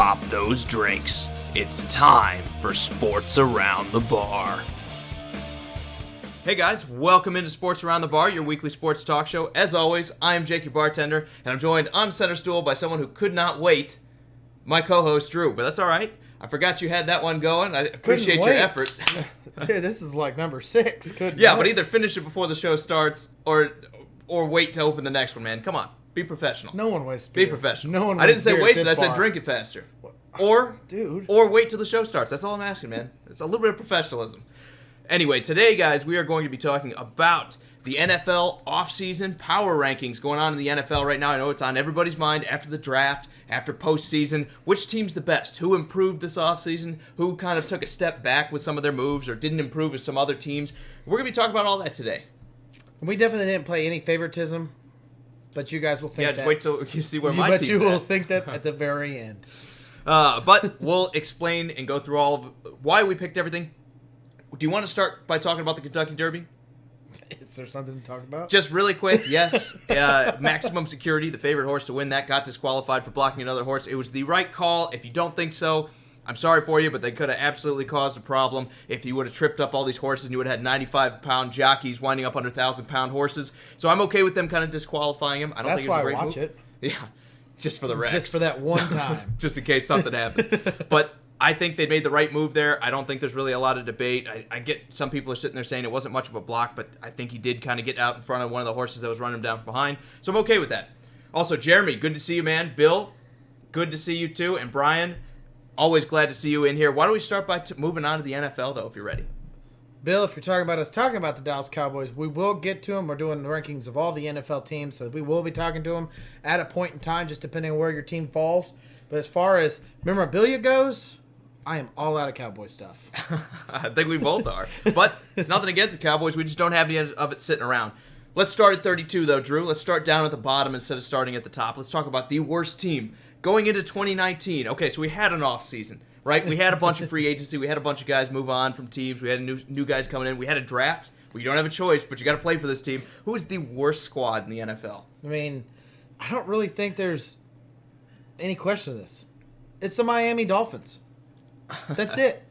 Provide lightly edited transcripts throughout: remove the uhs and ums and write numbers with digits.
Pop those drinks. It's time for Sports Around the Bar. Hey guys, welcome into Sports Around the Bar, your weekly sports talk show. As always, I am Jake, your bartender, and I'm joined on center stool by someone who could not wait, my co-host Drew. But that's all right. I forgot you had that one going. I appreciate your effort. Dude, this is like number 6. But either finish it before the show starts or wait to open the next one, man. Come on. Be professional. No one wastes beer. Be professional. No one. I didn't say waste it. I bar. said drink it faster. Or wait till the show starts. That's all I'm asking, man. It's a little bit of professionalism. Anyway, today, guys, we are going to be talking about the NFL offseason power rankings going on in the NFL right now. I know it's on everybody's mind after the draft, after postseason. Which team's the best? Who improved this offseason? Who kind of took a step back with some of their moves or didn't improve with some other teams? We're going to be talking about all that today. We definitely didn't play any favoritism, but you guys will think that. Yeah, just wait till you see where my team's at. But you will think that at the very end. But we'll explain and go through all of why we picked everything. Do you want to start by talking about the Kentucky Derby? Is there something to talk about? Just really quick, yes. Maximum Security, the favorite horse to win that, got disqualified for blocking another horse. It was the right call. If you don't think so, I'm sorry for you, but they could have absolutely caused a problem if you would have tripped up all these horses and you would have had 95-pound jockeys winding up under 1,000-pound horses. So I'm okay with them kind of disqualifying him. I don't think it was a great move. That's why I watch it. Yeah, just for the Rex. Just for that one time. Just in case something happens. But I think they made the right move there. I don't think there's really a lot of debate. I get some people are sitting there saying it wasn't much of a block, but I think he did kind of get out in front of one of the horses that was running him down from behind. So I'm okay with that. Also, Jeremy, good to see you, man. Bill, good to see you too. And Brian, always glad to see you in here. Why don't we start by moving on to the NFL, though, if you're ready. Bill, if you're talking about the Dallas Cowboys, we will get to them. We're doing the rankings of all the NFL teams, so we will be talking to them at a point in time, just depending on where your team falls. But as far as memorabilia goes, I am all out of Cowboy stuff. I think we both are. But it's nothing against the Cowboys. We just don't have any of it sitting around. Let's start at 32, though, Drew. Let's start down at the bottom instead of starting at the top. Let's talk about the worst team going into 2019. Okay, so we had an offseason, right? We had a bunch of free agency. We had a bunch of guys move on from teams. We had new guys coming in. We had a draft. Well, you don't have a choice, but you got to play for this team. Who is the worst squad in the NFL? I mean, I don't really think there's any question of this. It's the Miami Dolphins. That's it.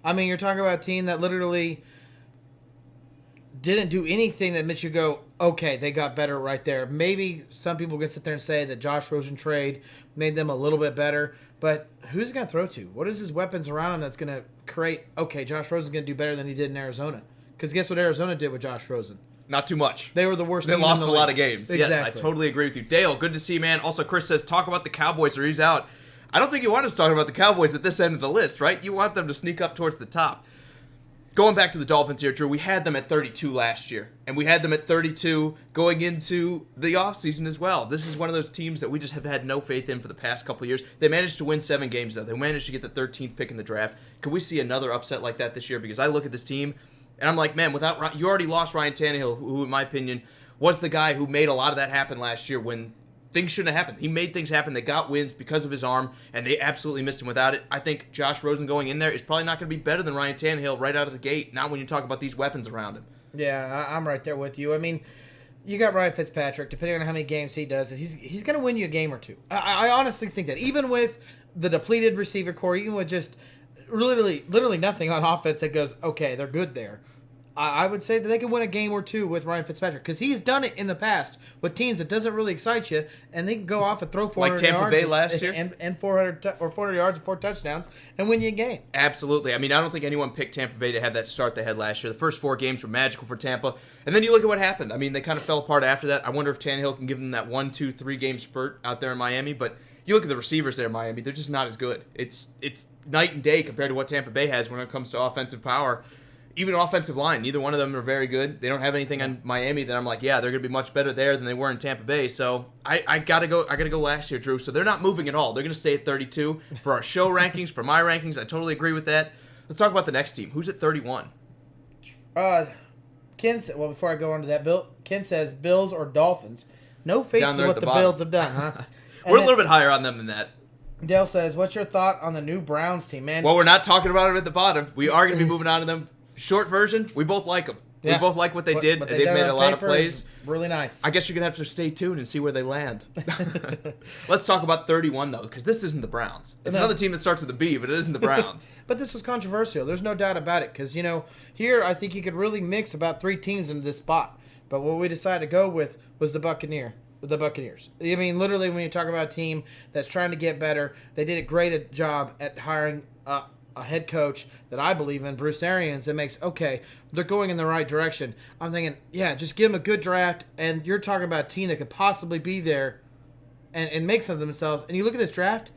I mean, you're talking about a team that literally didn't do anything that makes you go, okay, they got better right there. Maybe some people can sit there and say that Josh Rosen trade made them a little bit better, but who's he going to throw to? What is his weapons around him that's going to create, okay, Josh Rosen's going to do better than he did in Arizona? Because guess what Arizona did with Josh Rosen? Not too much. They were the worst team in the lost league. A lot of games. Exactly. Yes, I totally agree with you. Dale, good to see you, man. Also, Chris says, talk about the Cowboys or he's out. I don't think you want us talking about the Cowboys at this end of the list, right? You want them to sneak up towards the top. Going back to the Dolphins here, Drew, we had them at 32 last year, and we had them at 32 going into the offseason as well. This is one of those teams that we just have had no faith in for the past couple of years. They managed to win 7 games, though. They managed to get the 13th pick in the draft. Can we see another upset like that this year? Because I look at this team, and I'm like, man, you already lost Ryan Tannehill, who, in my opinion, was the guy who made a lot of that happen last year when things shouldn't have happened. He made things happen. They got wins because of his arm, and they absolutely missed him without it. I think Josh Rosen going in there is probably not going to be better than Ryan Tannehill right out of the gate, not when you talk about these weapons around him. Yeah, I'm right there with you. I mean, you got Ryan Fitzpatrick. Depending on how many games he does, he's going to win you a game or two. I honestly think that. Even with the depleted receiver core, even with just literally nothing on offense that goes, okay, they're good there. I would say that they can win a game or two with Ryan Fitzpatrick because he's done it in the past with teams that doesn't really excite you, and they can go off and throw 400 yards. Like Tampa Bay last year? And 400 yards and 4 touchdowns and win you a game. Absolutely. I mean, I don't think anyone picked Tampa Bay to have that start they had last year. The first 4 games were magical for Tampa, and then you look at what happened. I mean, they kind of fell apart after that. I wonder if Tannehill can give them that 1, 2, 3 game spurt out there in Miami, but you look at the receivers there in Miami, they're just not as good. It's night and day compared to what Tampa Bay has when it comes to offensive power. Even offensive line, neither one of them are very good. They don't have anything on Miami that I'm like, yeah, they're going to be much better there than they were in Tampa Bay. So I gotta go last year, Drew. So they're not moving at all. They're going to stay at 32 for our show rankings, for my rankings. I totally agree with that. Let's talk about the next team. Who's at 31? Ken said, well, before I go on to that, Ken says Bills or Dolphins. No faith in what the Bills have done, huh? We're a little bit higher on them than that. Dale says, what's your thought on the new Browns team, man? Well, we're not talking about it at the bottom. We are going to be moving on to them. Short version, we both like them. We both like what they did. What They've made a lot of plays. Really nice. I guess you're going to have to stay tuned and see where they land. Let's talk about 31, though, because this isn't the Browns. It's another team that starts with a B, but it isn't the Browns. But this was controversial. There's no doubt about it, because, here I think you could really mix about 3 teams into this spot. But what we decided to go with was the Buccaneers. I mean, literally, when you talk about a team that's trying to get better, they did a great job at hiring a head coach that I believe in, Bruce Arians, that makes, they're going in the right direction. I'm thinking, just give them a good draft, and you're talking about a team that could possibly be there and make something of themselves. And you look at this draft,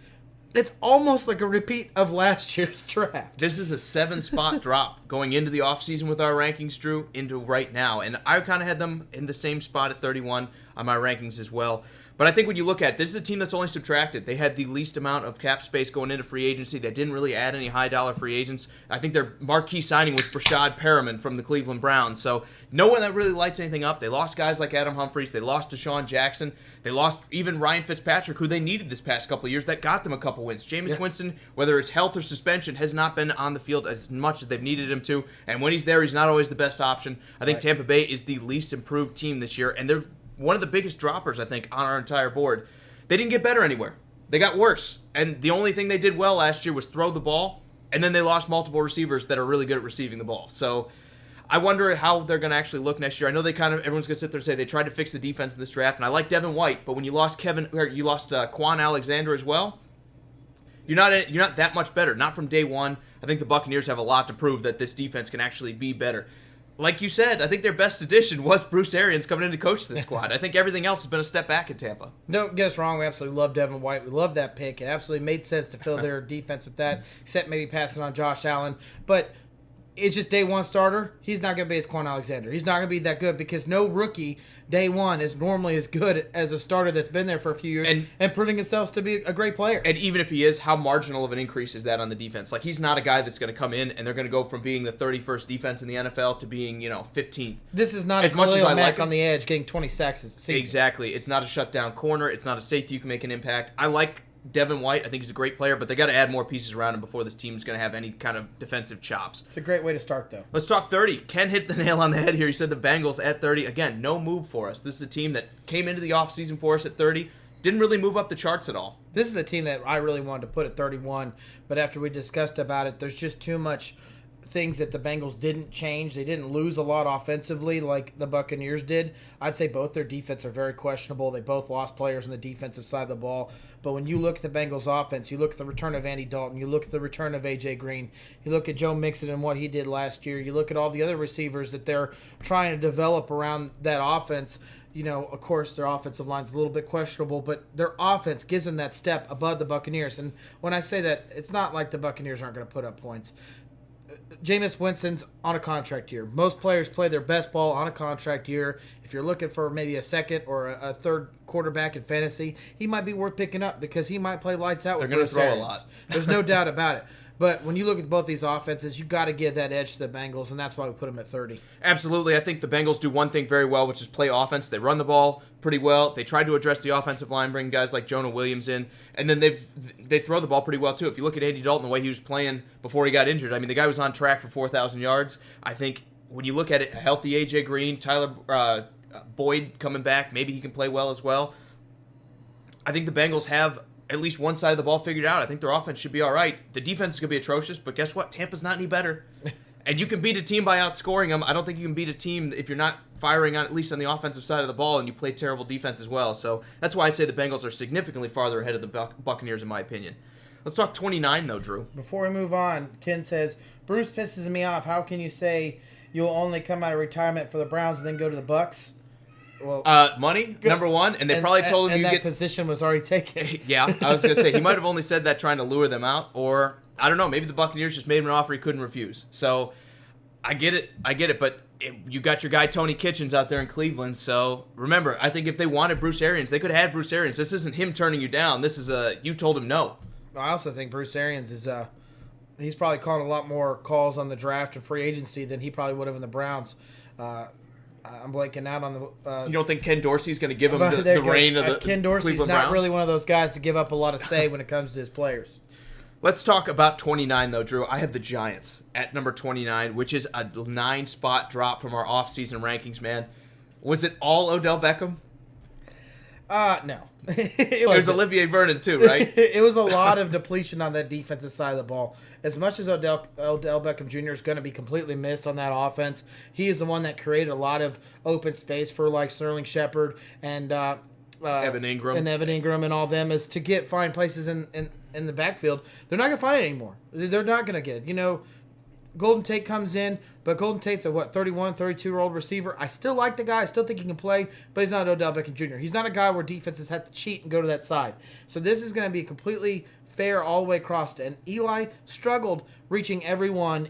it's almost like a repeat of last year's draft. This is a 7-spot drop going into the offseason with our rankings, Drew, into right now. And I kind of had them in the same spot at 31 on my rankings as well. But I think when you look at it, this is a team that's only subtracted. They had the least amount of cap space going into free agency. They didn't really add any high-dollar free agents. I think their marquee signing was Brashad Perriman from the Cleveland Browns. So no one that really lights anything up. They lost guys like Adam Humphries. They lost Deshaun Jackson. They lost even Ryan Fitzpatrick, who they needed this past couple of years. That got them a couple wins. Jameis Winston, whether it's health or suspension, has not been on the field as much as they've needed him to. And when he's there, he's not always the best option. I think Tampa Bay is the least improved team this year, and they're one of the biggest droppers, I think, on our entire board. They didn't get better anywhere. They got worse. And the only thing they did well last year was throw the ball, and then they lost multiple receivers that are really good at receiving the ball. So I wonder how they're going to actually look next year. I know everyone's going to sit there and say they tried to fix the defense in this draft, and I like Devin White, but when you lost Quan Alexander as well, you're not that much better. Not from day one. I think the Buccaneers have a lot to prove that this defense can actually be better. Like you said, I think their best addition was Bruce Arians coming in to coach this squad. I think everything else has been a step back in Tampa. Don't get us wrong. We absolutely love Devin White. We love that pick. It absolutely made sense to fill their defense with that, except maybe passing on Josh Allen. But it's just day one starter. He's not going to be as Quan Alexander. He's not going to be that good because no rookie day one is normally as good as a starter that's been there for a few years and proving himself to be a great player. And even if he is, how marginal of an increase is that on the defense? Like, he's not a guy that's going to come in and they're going to go from being the 31st defense in the NFL to being, 15th. This is not as a Khalil Mack on the edge getting 20 sacks this season. Exactly. It's not a shutdown corner. It's not a safety you can make an impact. I like Devin White. I think he's a great player, but they got to add more pieces around him before this team's going to have any kind of defensive chops. It's a great way to start, though. Let's talk 30. Ken hit the nail on the head here. He said the Bengals at 30. Again, no move for us. This is a team that came into the offseason for us at 30. Didn't really move up the charts at all. This is a team that I really wanted to put at 31, but after we discussed about it, there's just too much things that the Bengals didn't change. They didn't lose a lot offensively like the Buccaneers did. I'd say both their defense are very questionable. They both lost players on the defensive side of the ball. But when you look at the Bengals offense, you look at the return of Andy Dalton, you look at the return of A.J. Green, you look at Joe Mixon and what he did last year, you look at all the other receivers that they're trying to develop around that offense. Of course, their offensive line's a little bit questionable, but their offense gives them that step above the Buccaneers. And when I say that, it's not like the Buccaneers aren't going to put up points. Jameis Winston's on a contract year. Most players play their best ball on a contract year. If you're looking for maybe a second or a third quarterback in fantasy, he might be worth picking up because he might play lights out. They're going to throw a lot. There's no doubt about it. But when you look at both these offenses, you got to give that edge to the Bengals, and that's why we put them at 30. Absolutely. I think the Bengals do one thing very well, which is play offense. They run the ball pretty well. They tried to address the offensive line, bring guys like Jonah Williams in, and then they throw the ball pretty well, too. If you look at Andy Dalton, the way he was playing before he got injured, I mean, the guy was on track for 4,000 yards. I think when you look at it, a healthy A.J. Green, Tyler Boyd coming back, maybe he can play well as well. I think the Bengals have at least one side of the ball figured out. I think their offense should be all right. The defense is going to be atrocious, but guess what? Tampa's not any better. And you can beat a team by outscoring them. I don't think you can beat a team if you're not firing on at least on the offensive side of the ball and you play terrible defense as well. So that's why I say the Bengals are significantly farther ahead of the Buccaneers in my opinion. Let's talk 29 though, Drew. Before we move on, Ken says, Bruce pisses me off. How can you say you'll only come out of retirement for the Browns and then go to the Bucs? Well, money, number one, and they probably told him you that position was already taken. Yeah, I was going to say, he might have only said that trying to lure them out, or, I don't know, maybe the Buccaneers just made him an offer he couldn't refuse. So, I get it, but you got your guy Tony Kitchens out there in Cleveland, so remember, I think if they wanted Bruce Arians, they could have had Bruce Arians. This isn't him turning you down. This is you told him no. I also think Bruce Arians is, he's probably calling a lot more calls on the draft and free agency than he probably would have in the Browns. I'm blanking out on the... you don't think Ken Dorsey's going to give him the reign of the Ken Dorsey's Cleveland not Browns? really one of those guys to give up a lot of say when it comes to his players. Let's talk about 29, though, Drew. I have the Giants at number 29, which is a 9-spot drop from our offseason rankings, man. Was it all Odell Beckham? No. It was Olivier Vernon, too, right? It was a lot of depletion on that defensive side of the ball. As much as Odell Beckham Jr. is going to be completely missed on that offense, he is the one that created a lot of open space for, like, Sterling Shepard and Evan Ingram. And all them, is to find places in the backfield. They're not going to find it anymore. They're not going to get it. Golden Tate comes in, but Golden Tate's a 31, 32-year-old receiver. I still like the guy. I still think he can play, but he's not Odell Beckham Jr. He's not a guy where defenses have to cheat and go to that side. So this is going to be completely fair all the way across. And Eli struggled reaching everyone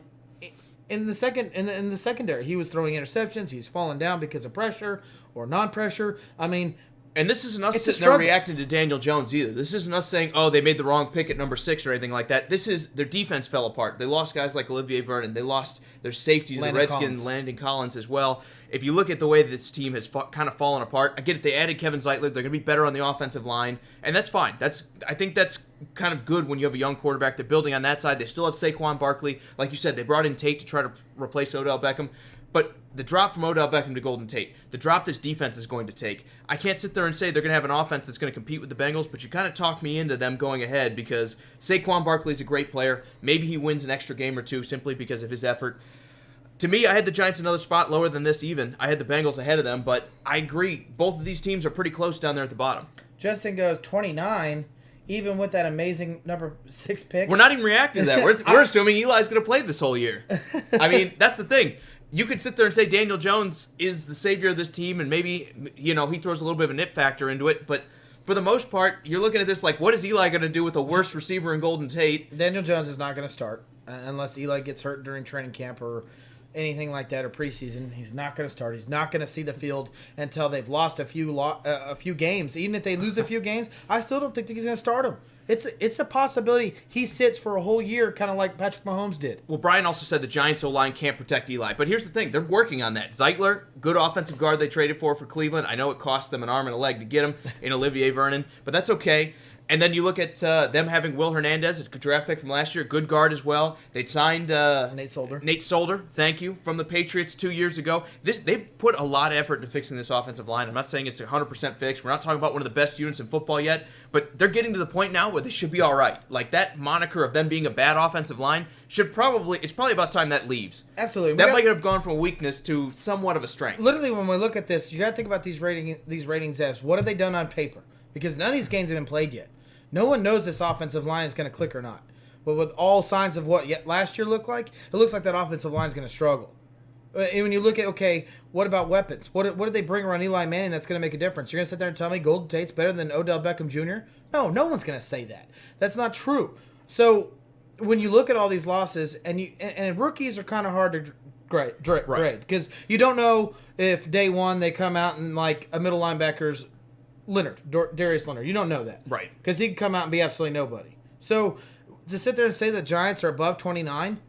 in the secondary. He was throwing interceptions. He was falling down because of pressure or non-pressure. I mean, and this isn't us sitting there reacting to Daniel Jones either. This isn't us saying, oh, they made the wrong pick at number 6 or anything like that. This is their defense fell apart. They lost guys like Olivier Vernon. They lost their safety to the Redskins, Landon Collins as well. If you look at the way this team has kind of fallen apart, I get it. They added Kevin Zeitler. They're going to be better on the offensive line, and that's fine. I think that's kind of good when you have a young quarterback. They're building on that side. They still have Saquon Barkley. Like you said, they brought in Tate to try to replace Odell Beckham. But the drop from Odell Beckham to Golden Tate, the drop this defense is going to take, I can't sit there and say they're going to have an offense that's going to compete with the Bengals, but you kind of talk me into them going ahead because Saquon Barkley is a great player. Maybe he wins an extra game or two simply because of his effort. To me, I had the Giants another spot lower than this even. I had the Bengals ahead of them, but I agree. Both of these teams are pretty close down there at the bottom. Justin goes 29, even with that amazing number 6 pick. We're not even reacting to that. We're assuming Eli's going to play this whole year. I mean, that's the thing. You could sit there and say Daniel Jones is the savior of this team, and maybe, he throws a little bit of a nip factor into it, but for the most part, you're looking at this like, what is Eli going to do with a worse receiver in Golden Tate? Daniel Jones is not going to start unless Eli gets hurt during training camp or anything like that, or preseason. He's not going to start. He's not going to see the field until they've lost a few games. Even if they lose a few games, I still don't think that he's going to start him. It's a possibility he sits for a whole year, kind of like Patrick Mahomes did. Well, Brian also said the Giants O-line can't protect Eli. But here's the thing. They're working on that. Zeitler, good offensive guard they traded for Cleveland. I know it cost them an arm and a leg to get him in Olivier Vernon, but that's okay. And then you look at them having Will Hernandez, a draft pick from last year, good guard as well. They signed Nate Solder, thank you, from the Patriots 2 years ago. They've put a lot of effort into fixing this offensive line. I'm not saying it's 100% fixed. We're not talking about one of the best units in football yet, but they're getting to the point now where they should be all right. Like that moniker of them being a bad offensive line it's probably about time that leaves. Absolutely. That might have gone from a weakness to somewhat of a strength. Literally, when we look at this, you got to think about these ratings as what have they done on paper? Because none of these games have been played yet. No one knows this offensive line is going to click or not. But with all signs of what last year looked like, it looks like that offensive line is going to struggle. And when you look at, okay, what about weapons? What did they bring around Eli Manning that's going to make a difference? You're going to sit there and tell me Golden Tate's better than Odell Beckham Jr.? No one's going to say that. That's not true. So when you look at all these losses, and rookies are kind of hard to grade because you don't know if day one they come out and like a middle linebacker's Darius Leonard. You don't know that. Right. Because he can come out and be absolutely nobody. So to sit there and say the Giants are above 29,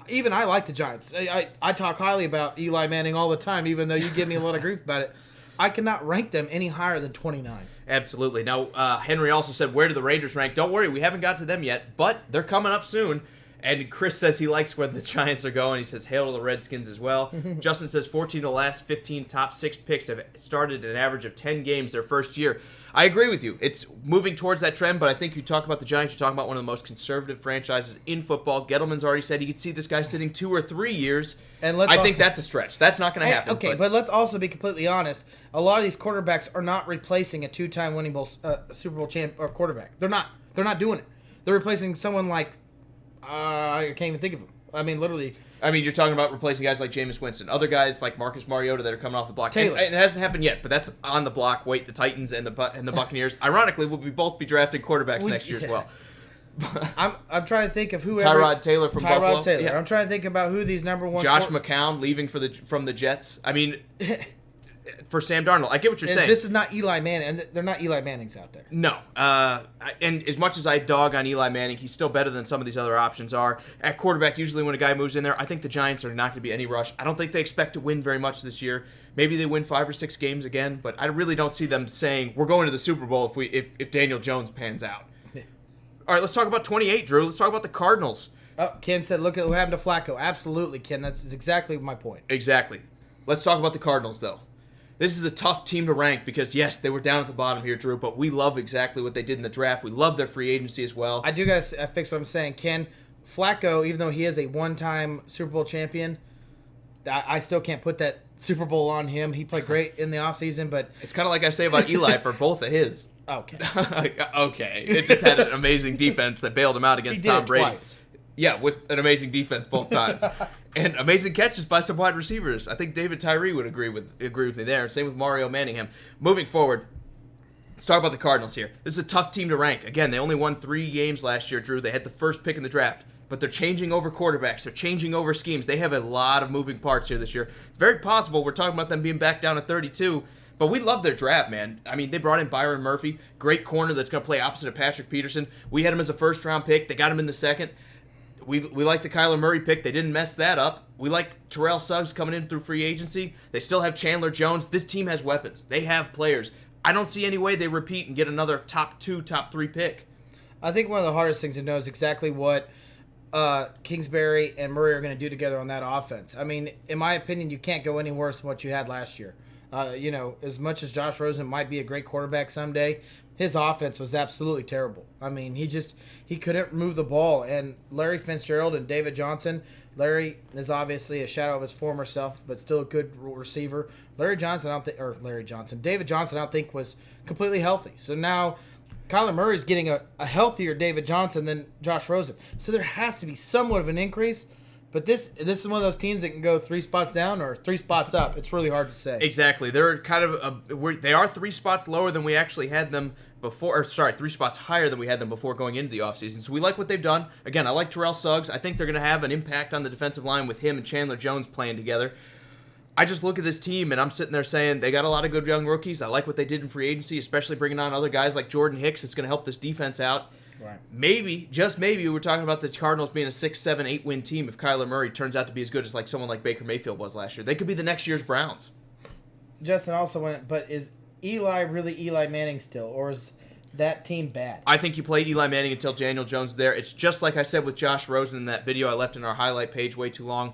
even I like the Giants. I talk highly about Eli Manning all the time, even though you give me a lot of grief about it. I cannot rank them any higher than 29. Absolutely. Now, Henry also said, where do the Raiders rank? Don't worry, we haven't got to them yet, but they're coming up soon. And Chris says he likes where the Giants are going. He says, hail to the Redskins as well. Justin says, 14 of the last 15 top 6 picks have started an average of 10 games their first year. I agree with you. It's moving towards that trend, but I think you talk about the Giants, you're talking about one of the most conservative franchises in football. Gettleman's already said he could see this guy sitting 2 or 3 years. And I think that's a stretch. That's not going to happen. Okay, but let's also be completely honest. A lot of these quarterbacks are not replacing a 2-time winning Super Bowl champ or quarterback. They're not. They're not doing it. They're replacing someone like I can't even think of him. I mean, literally. I mean, you're talking about replacing guys like Jameis Winston, other guys like Marcus Mariota that are coming off the block. Taylor. And it hasn't happened yet, but that's on the block. Wait, the Titans and the Buccaneers. Ironically, will both be drafting quarterbacks next year as well. I'm trying to think of whoever. Tyrod Taylor from Buffalo. Tyrod Taylor. Yeah. I'm trying to think about who these number one. Josh McCown leaving from the Jets. I mean, for Sam Darnold, I get what you're saying. This is not Eli Manning, and they're not Eli Mannings out there. No. And as much as I dog on Eli Manning, he's still better than some of these other options are. At quarterback, usually when a guy moves in there, I think the Giants are not going to be any rush. I don't think they expect to win very much this year. Maybe they win 5 or 6 games again, but I really don't see them saying, we're going to the Super Bowl if Daniel Jones pans out. All right, let's talk about 28, Drew. Let's talk about the Cardinals. Oh, Ken said, look at what happened to Flacco. Absolutely, Ken. That's exactly my point. Exactly. Let's talk about the Cardinals, though. This is a tough team to rank because, yes, they were down at the bottom here, Drew, but we love exactly what they did in the draft. We love their free agency as well. I do got to fix what I'm saying. Ken, Flacco, even though he is a one-time Super Bowl champion, I still can't put that Super Bowl on him. He played great in the offseason, but... It's kind of like I say about Eli for both of his. Okay. Okay. It just had an amazing defense that bailed him out against Tom Brady. Twice. Yeah, with an amazing defense both times. And amazing catches by some wide receivers. I think David Tyree would agree with me there. Same with Mario Manningham. Moving forward, let's talk about the Cardinals here. This is a tough team to rank. Again, they only won 3 games last year, Drew. They had the first pick in the draft. But they're changing over quarterbacks. They're changing over schemes. They have a lot of moving parts here this year. It's very possible we're talking about them being back down at 32. But we love their draft, man. I mean, they brought in Byron Murphy, great corner that's going to play opposite of Patrick Peterson. We had him as a first-round pick. They got him in the second. We like the Kyler Murray pick. They didn't mess that up. We like Terrell Suggs coming in through free agency. They still have Chandler Jones. This team has weapons. They have players. I don't see any way they repeat and get another top 2, top 3 pick. I think one of the hardest things to know is exactly what Kingsbury and Murray are going to do together on that offense. I mean, in my opinion, you can't go any worse than what you had last year. As much as Josh Rosen might be a great quarterback someday, his offense was absolutely terrible. I mean, he couldn't move the ball. And Larry Fitzgerald and David Johnson, Larry is obviously a shadow of his former self, but still a good receiver. David Johnson, I don't think was completely healthy. So now Kyler Murray's getting a healthier David Johnson than Josh Rosen. So there has to be somewhat of an increase. But this is one of those teams that can go 3 spots down or 3 spots up. It's really hard to say. Exactly. They're kind of they are 3 spots lower than we actually had them before. Or sorry, 3 spots higher than we had them before going into the offseason. So we like what they've done. Again, I like Terrell Suggs. I think they're going to have an impact on the defensive line with him and Chandler Jones playing together. I just look at this team, and I'm sitting there saying they got a lot of good young rookies. I like what they did in free agency, especially bringing on other guys like Jordan Hicks. It's going to help this defense out. Right. Maybe, just maybe, we're talking about the Cardinals being a 6, 7, 8 win team if Kyler Murray turns out to be as good as like someone like Baker Mayfield was last year. They could be the next year's Browns. Justin also went, but is Eli really Eli Manning still, or is that team bad? I think you play Eli Manning until Daniel Jones is there. It's just like I said with Josh Rosen in that video I left in our highlight page way too long.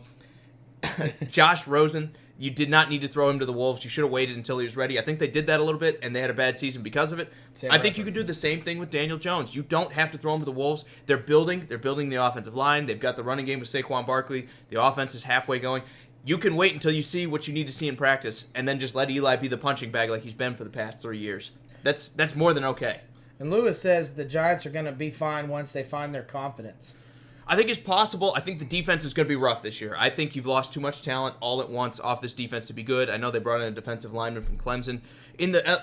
Josh Rosen, you did not need to throw him to the Wolves. You should have waited until he was ready. I think they did that a little bit, and they had a bad season because of it. I think you can do the same thing with Daniel Jones. You don't have to throw him to the Wolves. They're building the offensive line. They've got the running game with Saquon Barkley. The offense is halfway going. You can wait until you see what you need to see in practice, and then just let Eli be the punching bag like he's been for the past 3 years. That's more than okay. And Lewis says the Giants are going to be fine once they find their confidence. I think it's possible. I think the defense is going to be rough this year. I think you've lost too much talent all at once off this defense to be good. I know they brought in a defensive lineman from Clemson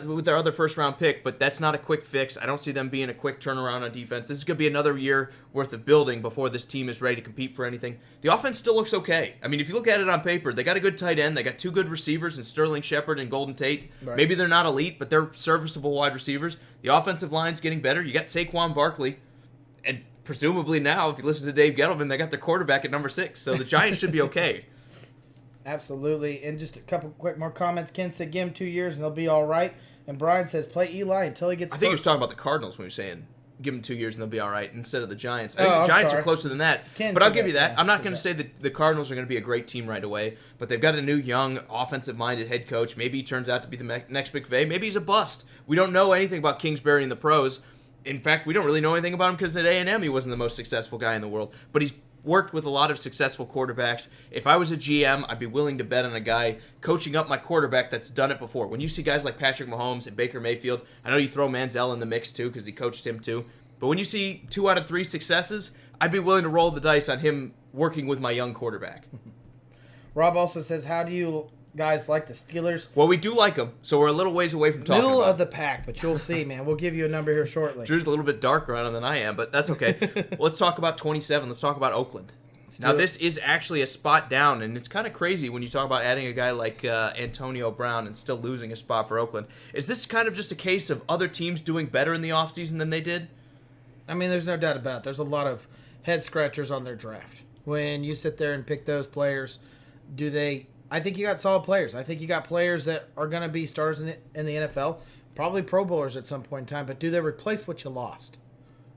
with their other first-round pick, but that's not a quick fix. I don't see them being a quick turnaround on defense. This is going to be another year worth of building before this team is ready to compete for anything. The offense still looks okay. I mean, if you look at it on paper, they got a good tight end. They got 2 good receivers in Sterling Shepard and Golden Tate. Right. Maybe they're not elite, but they're serviceable wide receivers. The offensive line's getting better. You got Saquon Barkley, and presumably now, if you listen to Dave Gettleman, they got their quarterback at number 6. So the Giants should be okay. Absolutely. And just a couple quick more comments. Ken said, give him 2 years and they'll be all right. And Brian says, play Eli until he gets I think he was talking about the Cardinals when he was saying, give them 2 years and they'll be all right, instead of the Giants. I think the Giants are closer than that. But I'll give you that. I'm not going to say that the Cardinals are going to be a great team right away, but they've got a new, young, offensive-minded head coach. Maybe he turns out to be the next McVay. Maybe he's a bust. We don't know anything about Kingsbury and the pros. In fact, we don't really know anything about him because at A&M he wasn't the most successful guy in the world. But he's worked with a lot of successful quarterbacks. If I was a GM, I'd be willing to bet on a guy coaching up my quarterback that's done it before. When you see guys like Patrick Mahomes and Baker Mayfield, I know you throw Manziel in the mix too because he coached him too. But when you see 2 out of 3 successes, I'd be willing to roll the dice on him working with my young quarterback. Rob also says, how do you guys like the Steelers? Well, we do like them, so we're a little ways away from talking Middle about of the pack, but you'll see, man. We'll give you a number here shortly. Drew's a little bit darker on him than I am, but that's okay. Let's talk about 27. Let's talk about Oakland. Now, this is actually a spot down, and it's kind of crazy when you talk about adding a guy like Antonio Brown and still losing a spot for Oakland. Is this kind of just a case of other teams doing better in the offseason than they did? I mean, there's no doubt about it. There's a lot of head-scratchers on their draft. When you sit there and pick those players, I think you got solid players. I think you got players that are going to be stars in the NFL, probably Pro Bowlers at some point in time, but do they replace what you lost?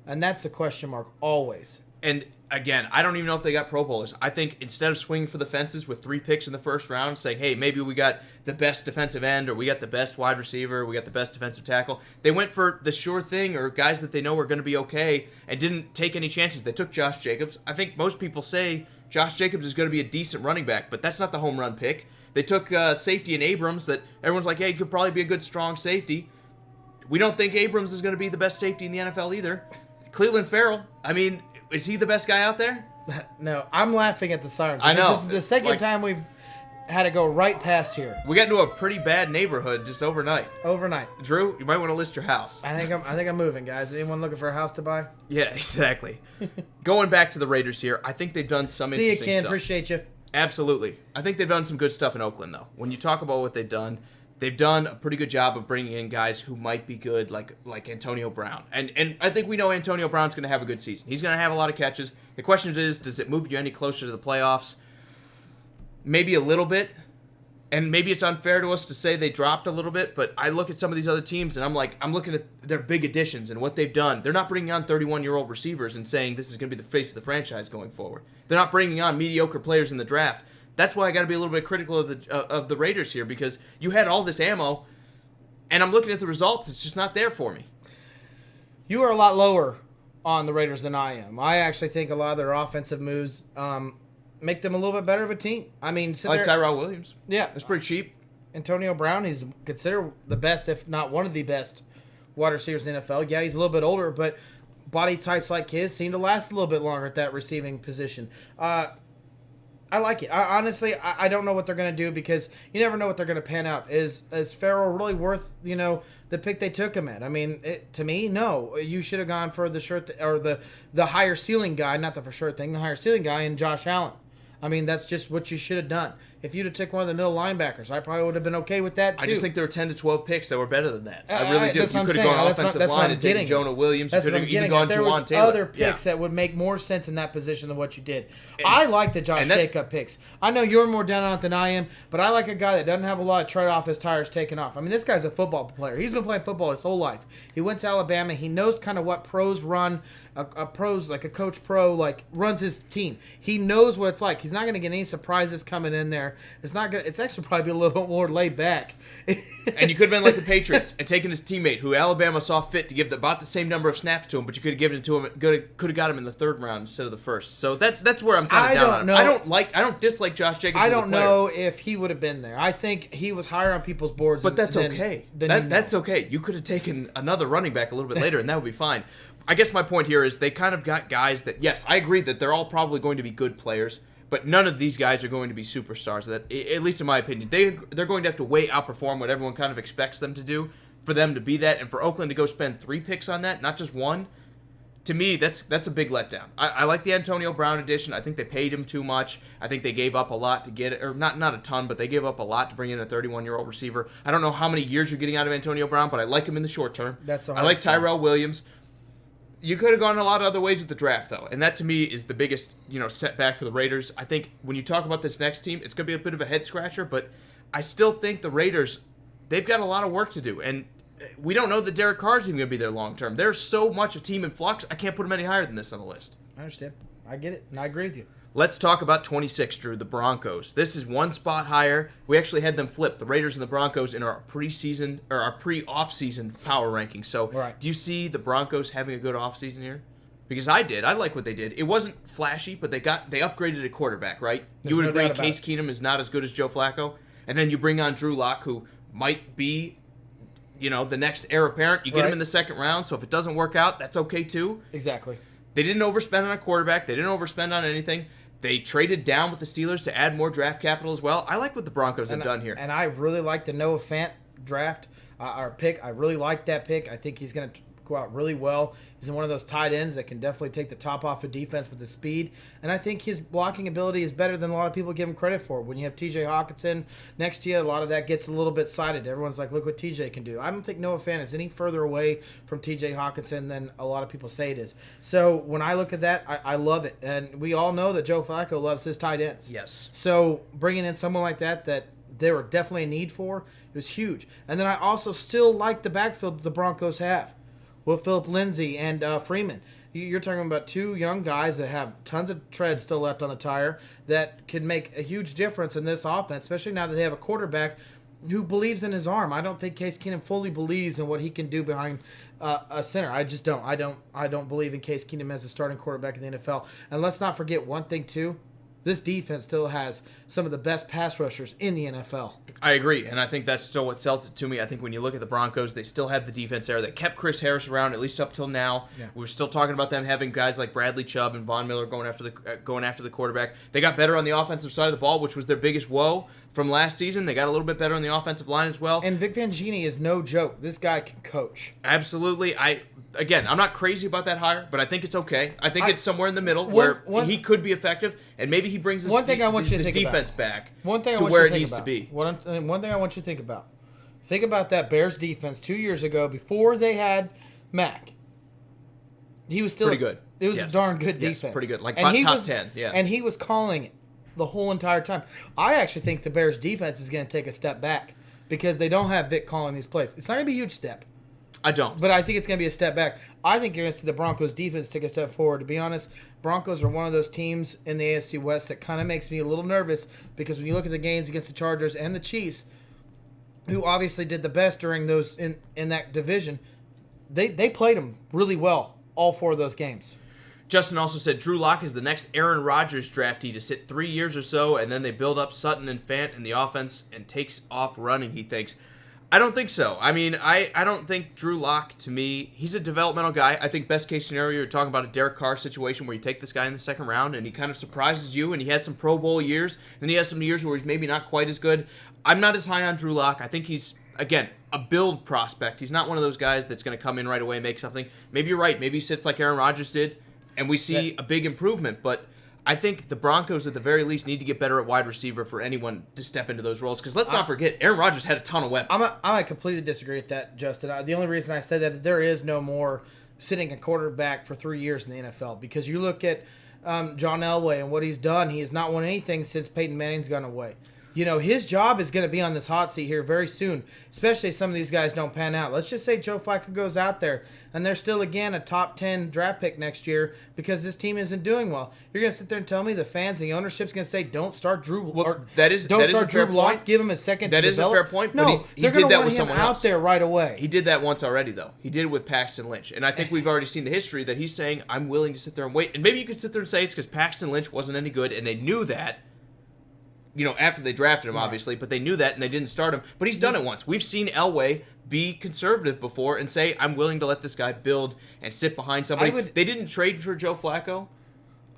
And that's the question mark always. And again, I don't even know if they got Pro Bowlers. I think instead of swinging for the fences with 3 picks in the first round, saying, hey, maybe we got the best defensive end, or we got the best wide receiver, we got the best defensive tackle, they went for the sure thing, or guys that they know are going to be okay, and didn't take any chances. They took Josh Jacobs. I think most people say Josh Jacobs is going to be a decent running back, but that's not the home run pick. They took safety in Abrams that everyone's like, hey, he could probably be a good, strong safety. We don't think Abrams is going to be the best safety in the NFL either. Cleveland Farrell, I mean, is he the best guy out there? No, I'm laughing at the sirens. I know. This is the second time we've had to go right past here. We got into a pretty bad neighborhood just overnight. Drew, you might want to list your house. I think I'm moving, guys. Anyone looking for a house to buy? Yeah, exactly. Going back to the Raiders here, I think they've done some interesting stuff. See you, Ken. Appreciate you. Absolutely. I think they've done some good stuff in Oakland, though. When you talk about what they've done a pretty good job of bringing in guys who might be good, like Antonio Brown. And I think we know Antonio Brown's going to have a good season. He's going to have a lot of catches. The question is, does it move you any closer to the playoffs? Maybe a little bit. And maybe it's unfair to us to say they dropped a little bit, but I look at some of these other teams, and I'm looking at their big additions and what they've done. They're not bringing on 31-year-old receivers and saying this is going to be the face of the franchise going forward. They're not bringing on mediocre players in the draft. That's why I got to be a little bit critical of the Raiders here, because you had all this ammo, and I'm looking at the results. It's just not there for me. You are a lot lower on the Raiders than I am. I actually think a lot of their offensive moves make them a little bit better of a team. I mean, Tyrell Williams. Yeah. That's pretty cheap. Antonio Brown, he's considered the best, if not one of the best wide receivers in the NFL. Yeah, he's a little bit older, but body types like his seem to last a little bit longer at that receiving position. I like it. Honestly, I don't know what they're going to do, because you never know what they're going to pan out. Is Farrell really worth, the pick they took him at? I mean, to me, no. You should have gone for the the higher ceiling guy, not the for sure thing, the higher ceiling guy, and Josh Allen. I mean, that's just what you should have done. If you'd have took one of the middle linebackers, I probably would have been okay with that, too. I just think there were 10 to 12 picks that were better than that. I really do. You could have gone offensive line and taken Jonah Williams. You could have even gone Juwan Taylor. There was other picks that would make more sense in that position than what you did. I like the Josh Jacobs picks. I know you're more down on it than I am, but I like a guy that doesn't have a lot of tread off his tires taken off. I mean, this guy's a football player. He's been playing football his whole life. He went to Alabama. He knows kind of what pros run. A pro's like a coach pro, like, runs his team. He knows what it's like. He's not going to get any surprises coming in there. It's actually probably a little bit more laid back. And you could have been like the Patriots and taken his teammate, who Alabama saw fit to give about the same number of snaps to him, but you could have given it to him. Could have got him in the 3rd round instead of the 1st. So that's where I'm kind of down on him. I don't dislike Josh Jacobs. I don't know if he would have been there. I think he was higher on people's boards. But that's okay. That's okay. You could have taken another running back a little bit later, and that would be fine. I guess my point here is they kind of got guys that, yes, I agree that they're all probably going to be good players, but none of these guys are going to be superstars. That, at least in my opinion, they're going to have to way outperform what everyone kind of expects them to do for them to be that. And for Oakland to go spend 3 picks on that, not just 1, to me, that's a big letdown. I like the Antonio Brown addition. I think they paid him too much. I think they gave up a lot to get it, or not a ton, but they gave up a lot to bring in a 31-year-old receiver. I don't know how many years you're getting out of Antonio Brown, but I like him in the short term. I like Tyrell Williams. You could have gone a lot of other ways with the draft, though, and that to me is the biggest, setback for the Raiders. I think when you talk about this next team, it's going to be a bit of a head scratcher, but I still think the Raiders, they've got a lot of work to do, and we don't know that Derek Carr's even going to be there long term. There's so much a team in flux. I can't put them any higher than this on the list. I understand. I get it, and I agree with you. Let's talk about 26, Drew, the Broncos. This is 1 spot higher. We actually had them flip, the Raiders and the Broncos, in our pre-season or our pre-off-season power ranking. So, Do you see the Broncos having a good off-season here? Because I did. I like what they did. It wasn't flashy, but they upgraded a quarterback, right? You would agree Case Keenum is not as good as Joe Flacco, and then you bring on Drew Lock, who might be, the next heir apparent. You get him in the 2nd round, so if it doesn't work out, that's okay too. Exactly. They didn't overspend on a quarterback. They didn't overspend on anything. They traded down with the Steelers to add more draft capital as well. I like what the Broncos have done here. And I really like the Noah Fant draft, our pick. I really like that pick. I think he's going to go out really well. He's one of those tight ends that can definitely take the top off of defense with the speed. And I think his blocking ability is better than a lot of people give him credit for. When you have TJ Hawkinson next to you, a lot of that gets a little bit cited. Everyone's like, look what TJ can do. I don't think Noah Fant is any further away from TJ Hawkinson than a lot of people say it is. So when I look at that, I love it. And we all know that Joe Flacco loves his tight ends. Yes. So bringing in someone like that there were definitely a need for, it was huge. And then I also still like the backfield that the Broncos have with Phillip Lindsay and Freeman. You're talking about two young guys that have tons of tread still left on the tire that can make a huge difference in this offense, especially now that they have a quarterback who believes in his arm. I don't think Case Keenum fully believes in what he can do behind a center. I just don't. I don't believe in Case Keenum as a starting quarterback in the NFL. And let's not forget one thing too. This defense still has some of the best pass rushers in the NFL. I agree, and I think that's still what sells it to me. I think when you look at the Broncos, they still have the defense there. They kept Chris Harris around, at least up till now. Yeah. We're still talking about them having guys like Bradley Chubb and Von Miller going after the quarterback. They got better on the offensive side of the ball, which was their biggest woe from last season. They got a little bit better on the offensive line as well. And Vic Fangini is no joke. This guy can coach. Absolutely. I'm not crazy about that hire, but I think it's okay. I think it's somewhere in the middle where he could be effective, and maybe he brings this defense back to where it needs to be. One thing I want you to think about. Think about that Bears defense 2 years ago before they had Mac. He was still pretty good. It was a darn good defense. Yes, pretty good. Like top 10, yeah. And he was calling it the whole entire time. I actually think the Bears defense is going to take a step back because they don't have Vic calling these plays. It's not going to be a huge step. I don't. But I think it's going to be a step back. I think you're going to see the Broncos defense take a step forward. To be honest, Broncos are one of those teams in the AFC West that kind of makes me a little nervous because when you look at the games against the Chargers and the Chiefs, who obviously did the best during those in that division, they played them really well, all four of those games. Justin also said Drew Lock is the next Aaron Rodgers draftee to sit 3 years or so, and then they build up Sutton and Fant in the offense and takes off running, he thinks. I don't think so. I mean, I don't think Drew Lock, to me, he's a developmental guy. I think best case scenario, you're talking about a Derek Carr situation where you take this guy in the second round and he kind of surprises you and he has some Pro Bowl years and he has some years where he's maybe not quite as good. I'm not as high on Drew Lock. I think he's, again, a build prospect. He's not one of those guys that's going to come in right away and make something. Maybe you're right. Maybe he sits like Aaron Rodgers did and we see a big improvement, but I think the Broncos, at the very least, need to get better at wide receiver for anyone to step into those roles. Because let's not forget, Aaron Rodgers had a ton of weapons. I completely disagree with that, Justin. The only reason I said that, there is no more sitting a quarterback for 3 years in the NFL. Because you look at John Elway and what he's done, he has not won anything since Peyton Manning's gone away. You know, his job is going to be on this hot seat here very soon, especially if some of these guys don't pan out. Let's just say Joe Flacco goes out there, and they're still, again, a top 10 draft pick next year because this team isn't doing well. You're going to sit there and tell me the fans and the ownership's going to say, don't start Drew Lock. That is a fair point. Give him a second to develop. That is a fair point. No, he did that with someone else. Out there right away. He did that once already, though. He did it with Paxton Lynch. And I think we've already seen the history that he's saying, I'm willing to sit there and wait. And maybe you could sit there and say it's because Paxton Lynch wasn't any good, and they knew that. You know, after they drafted him, obviously, but they knew that and they didn't start him. But he's done it once. We've seen Elway be conservative before and say, I'm willing to let this guy build and sit behind somebody. They didn't trade for Joe Flacco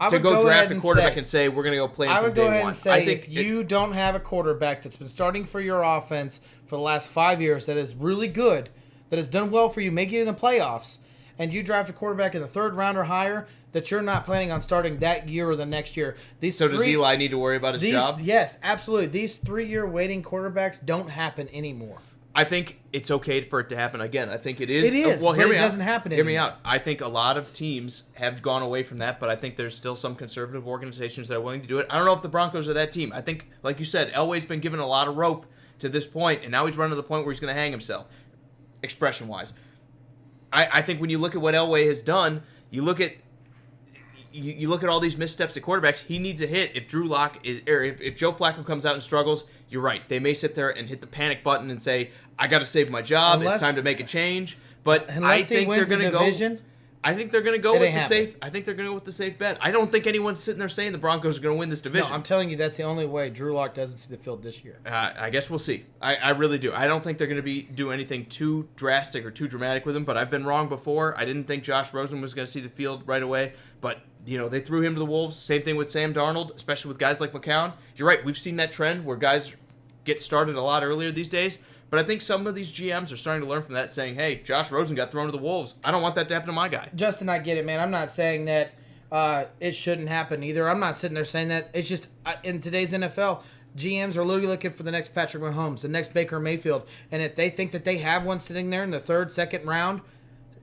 to go draft a quarterback and say, we're going to go play him from day one. I would go ahead and say, if you don't have a quarterback that's been starting for your offense for the last 5 years that is really good, that has done well for you, maybe in the playoffs, and you draft a quarterback in the third round or higher, that you're not planning on starting that year or the next year. Does Eli need to worry about his job? Yes, absolutely. These 3-year waiting quarterbacks don't happen anymore. I think it's okay for it to happen again. I think it is. It is, but it doesn't happen anymore. Hear me out. I think a lot of teams have gone away from that, but I think there's still some conservative organizations that are willing to do it. I don't know if the Broncos are that team. I think, like you said, Elway's been given a lot of rope to this point, and now he's running to the point where he's going to hang himself, expression-wise. I think when you look at what Elway has done, you look at all these missteps at quarterbacks, he needs a hit. If Drew Lock if Joe Flacco comes out and struggles, you're right. They may sit there and hit the panic button and say, I got to save my job. It's time to make a change. But I think they're going to go. I think they're going to go with the safe. I think they're going to go with the safe bet. I don't think anyone's sitting there saying the Broncos are going to win this division. No, I'm telling you, that's the only way Drew Lock doesn't see the field this year. I guess we'll see. I really do. I don't think they're going to do anything too drastic or too dramatic with him. But I've been wrong before. I didn't think Josh Rosen was going to see the field right away. But they threw him to the Wolves. Same thing with Sam Darnold, especially with guys like McCown. You're right. We've seen that trend where guys get started a lot earlier these days. But I think some of these GMs are starting to learn from that, saying, hey, Josh Rosen got thrown to the Wolves. I don't want that to happen to my guy. Justin, I get it, man. I'm not saying that it shouldn't happen either. I'm not sitting there saying that. It's just in today's NFL, GMs are literally looking for the next Patrick Mahomes, the next Baker Mayfield. And if they think that they have one sitting there in the third, second round,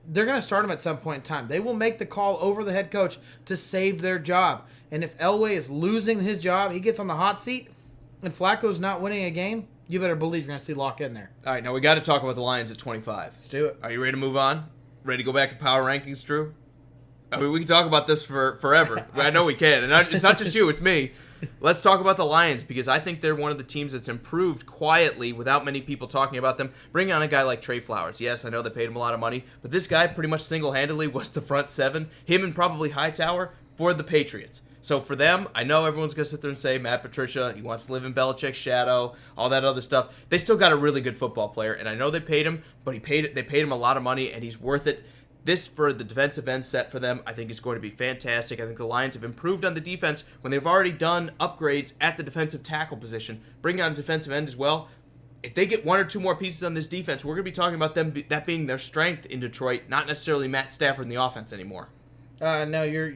they're going to start him at some point in time. They will make the call over the head coach to save their job. And if Elway is losing his job, he gets on the hot seat, and Flacco's not winning a game, you better believe you're going to see Lock in there. All right, now we got to talk about the Lions at 25. Let's do it. Are you ready to move on? Ready to go back to power rankings, Drew? I mean, we can talk about this for forever. I know we can. And it's not just you, it's me. Let's talk about the Lions, because I think they're one of the teams that's improved quietly without many people talking about them. Bring on a guy like Trey Flowers. Yes, I know they paid him a lot of money, but this guy pretty much single-handedly was the front seven, him and probably Hightower, for the Patriots. So for them, I know everyone's going to sit there and say, Matt Patricia, he wants to live in Belichick's shadow, all that other stuff. They still got a really good football player, and I know they paid him, but they paid him a lot of money, and he's worth it. This, for the defensive end set for them, I think is going to be fantastic. I think the Lions have improved on the defense when they've already done upgrades at the defensive tackle position. Bring on a defensive end as well. If they get one or two more pieces on this defense, we're going to be talking about them that being their strength in Detroit, not necessarily Matt Stafford in the offense anymore. No, you're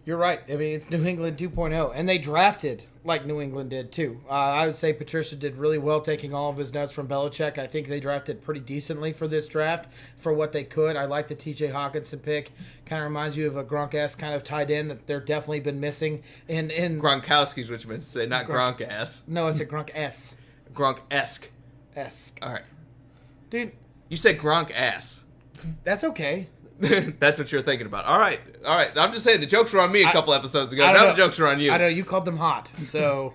right. I mean, it's New England 2.0, and they drafted like New England did too. I would say Patricia did really well taking all of his notes from Belichick. I think they drafted pretty decently for this draft for what they could. I like the T.J. Hawkinson pick. Kind of reminds you of a Gronk-esque kind of tight end that they're definitely been missing. In Gronkowski's what you meant to say, not Gronk-ass. No, I said Gronk-esque. Gronk-esque. Esque. All right. Dude. You said Gronk-ass. That's okay. That's what you're thinking about. All right. I'm just saying the jokes were on me a couple episodes ago. Now the jokes are on you. I know you called them hot, so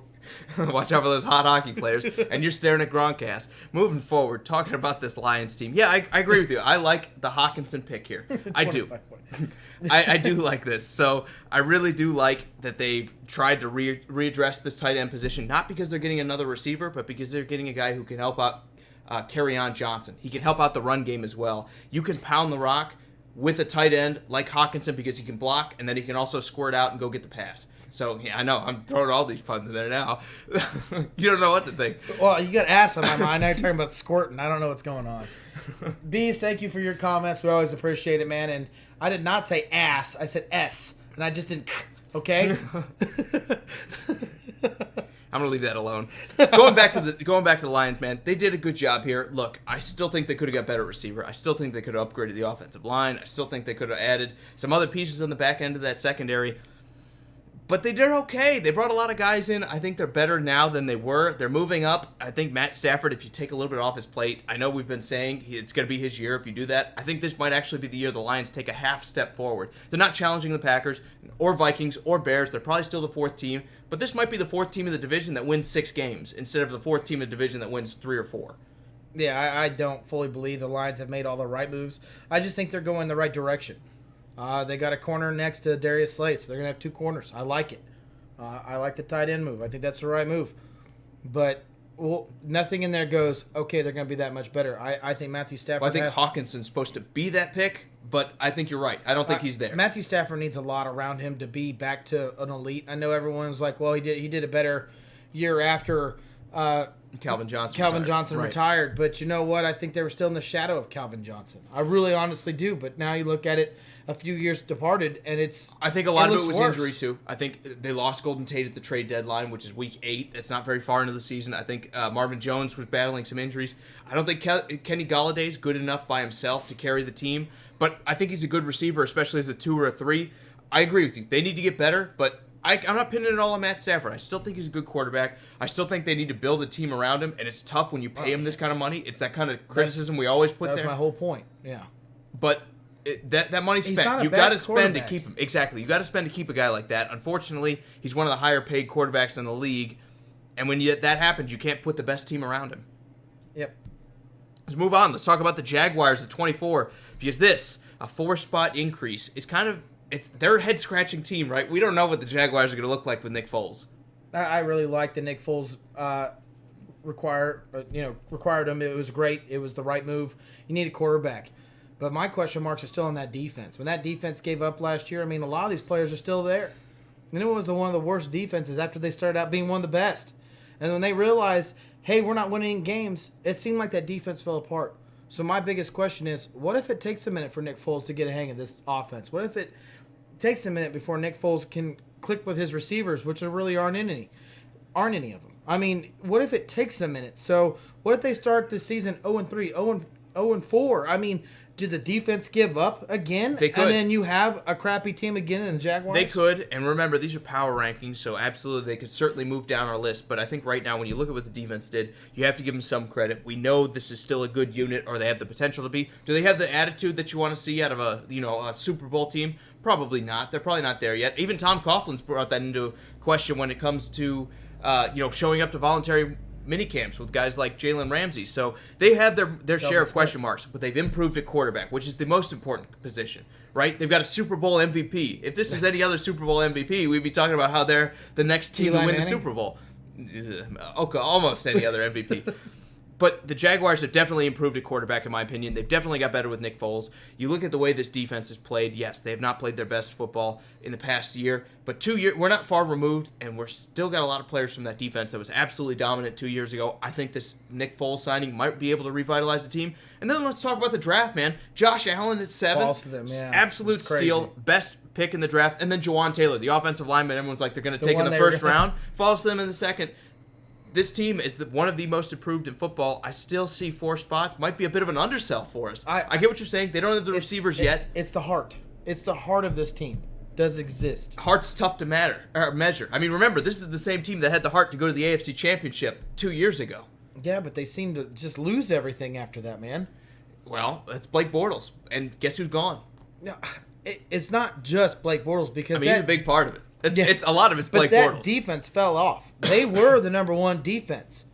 watch out for those hot hockey players. And you're staring at Gronk-ass. Moving forward, talking about this Lions team. Yeah, I agree with you. I like the Hawkinson pick here. I do. I do like this. So I really do like that they've tried to readdress this tight end position, not because they're getting another receiver, but because they're getting a guy who can help out Kerryon Johnson. He can help out the run game as well. You can pound the rock with a tight end like Hawkinson because he can block, and then he can also squirt out and go get the pass. So, yeah, I know. I'm throwing all these puns in there now. You don't know what to think. Well, you got ass on my mind. Now you're talking about squirting. I don't know what's going on. Bees, thank you for your comments. We always appreciate it, man. And I did not say ass. I said S. And I just didn't, okay? I'm gonna leave that alone. Going back to the Lions, man, they did a good job here. Look, I still think they could have got better receiver. I still think they could have upgraded the offensive line. I still think they could have added some other pieces on the back end of that secondary. But they did okay. They brought a lot of guys in. I think they're better now than they were. They're moving up. I think Matt Stafford, if you take a little bit off his plate, I know we've been saying it's going to be his year if you do that. I think this might actually be the year the Lions take a half step forward. They're not challenging the Packers or Vikings or Bears. They're probably still the fourth team. But this might be the fourth team of the division that wins 6 games instead of the fourth team of the division that wins 3 or 4. Yeah, I don't fully believe the Lions have made all the right moves. I just think they're going the right direction. They got a corner next to Darius Slay, so they're going to have 2 corners. I like it. I like the tight end move. I think that's the right move. But nothing in there goes, okay, they're going to be that much better. I think Matthew Stafford Well, I think Hawkinson's supposed to be that pick, but I think you're right. I don't think he's there. Matthew Stafford needs a lot around him to be back to an elite. I know everyone's like, well, he did a better year after Calvin Johnson retired. But you know what? I think they were still in the shadow of Calvin Johnson. I really honestly do. But now you look at it, a few years departed, and I think a lot of it was injury too. I think they lost Golden Tate at the trade deadline, which is week 8. It's not very far into the season. I think Marvin Jones was battling some injuries. I don't think Kenny Galladay's good enough by himself to carry the team, but I think he's a good receiver, especially as a 2 or a 3. I agree with you. They need to get better, but I'm not pinning it all on Matt Stafford. I still think he's a good quarterback. I still think they need to build a team around him, and it's tough when you pay him this kind of money. It's that kind of criticism we always put there. That's my whole point, yeah. But that money's spent. You got to spend to keep him. Exactly. You got to spend to keep a guy like that. Unfortunately, he's one of the higher paid quarterbacks in the league, and when that happens, you can't put the best team around him. Yep. Let's move on. Let's talk about the Jaguars at 24, because this, a 4-spot increase, is kind of, it's their head-scratching team, right? We don't know what the Jaguars are going to look like with Nick Foles. I really like the Nick Foles required him. It was great. It was the right move. You need a quarterback. But my question marks are still on that defense. When that defense gave up last year, I mean, a lot of these players are still there. And it was one of the worst defenses after they started out being one of the best. And when they realized, hey, we're not winning games, it seemed like that defense fell apart. So my biggest question is, what if it takes a minute for Nick Foles to get a hang of this offense? What if it takes a minute before Nick Foles can click with his receivers, which there really aren't any of them? I mean, what if it takes a minute? So what if they start this season 0-3, 0-4? I mean, did the defense give up again? They could. And then you have a crappy team again in the Jaguars? They could, and remember, these are power rankings, so absolutely they could certainly move down our list. But I think right now, when you look at what the defense did, you have to give them some credit. We know this is still a good unit, or they have the potential to be. Do they have the attitude that you want to see out of a Super Bowl team? Probably not. They're probably not there yet. Even Tom Coughlin's brought that into question when it comes to showing up to voluntary minicamps with guys like Jalen Ramsey. So they have their share of question marks, but they've improved at quarterback, which is the most important position, right? They've got a Super Bowl MVP. If this is any other Super Bowl MVP, we'd be talking about how they're the next team to win the Super Bowl. Okay, almost any other MVP. But the Jaguars have definitely improved at quarterback, in my opinion. They've definitely got better with Nick Foles. You look at the way this defense has played. Yes, they have not played their best football in the past year. But 2 years, we're not far removed, and we're still got a lot of players from that defense that was absolutely dominant 2 years ago. I think this Nick Foles signing might be able to revitalize the team. And then let's talk about the draft, man. Josh Allen at 7. Falls to them, yeah. Absolute steal. Best pick in the draft. And then Juwan Taylor, the offensive lineman. Everyone's like, they're going to take in the first round. Falls to them in the second. This team is one of the most improved in football. I still see 4 spots. Might be a bit of an undersell for us. I get what you're saying. They don't have the receivers yet. It's the heart. It's the heart of this team. Does exist. Heart's tough to measure. I mean, remember, this is the same team that had the heart to go to the AFC Championship 2 years ago. Yeah, but they seem to just lose everything after that, man. Well, it's Blake Bortles. And guess who's gone? No, it's not just Blake Bortles because he's a big part of it. It's a lot of it's Blake Bortles. But that defense fell off. They were the number 1 defense.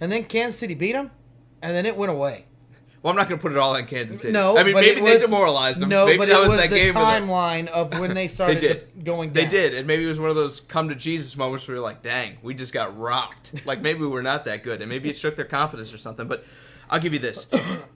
And then Kansas City beat them, and then it went away. Well, I'm not going to put it all on Kansas City. No, I mean, maybe they demoralized them. No, maybe but that it was that the game timeline of when they started going down. They did, and maybe it was one of those come-to-Jesus moments where you're like, dang, we just got rocked. Like, maybe we're not that good, and maybe it shook their confidence or something, but I'll give you this.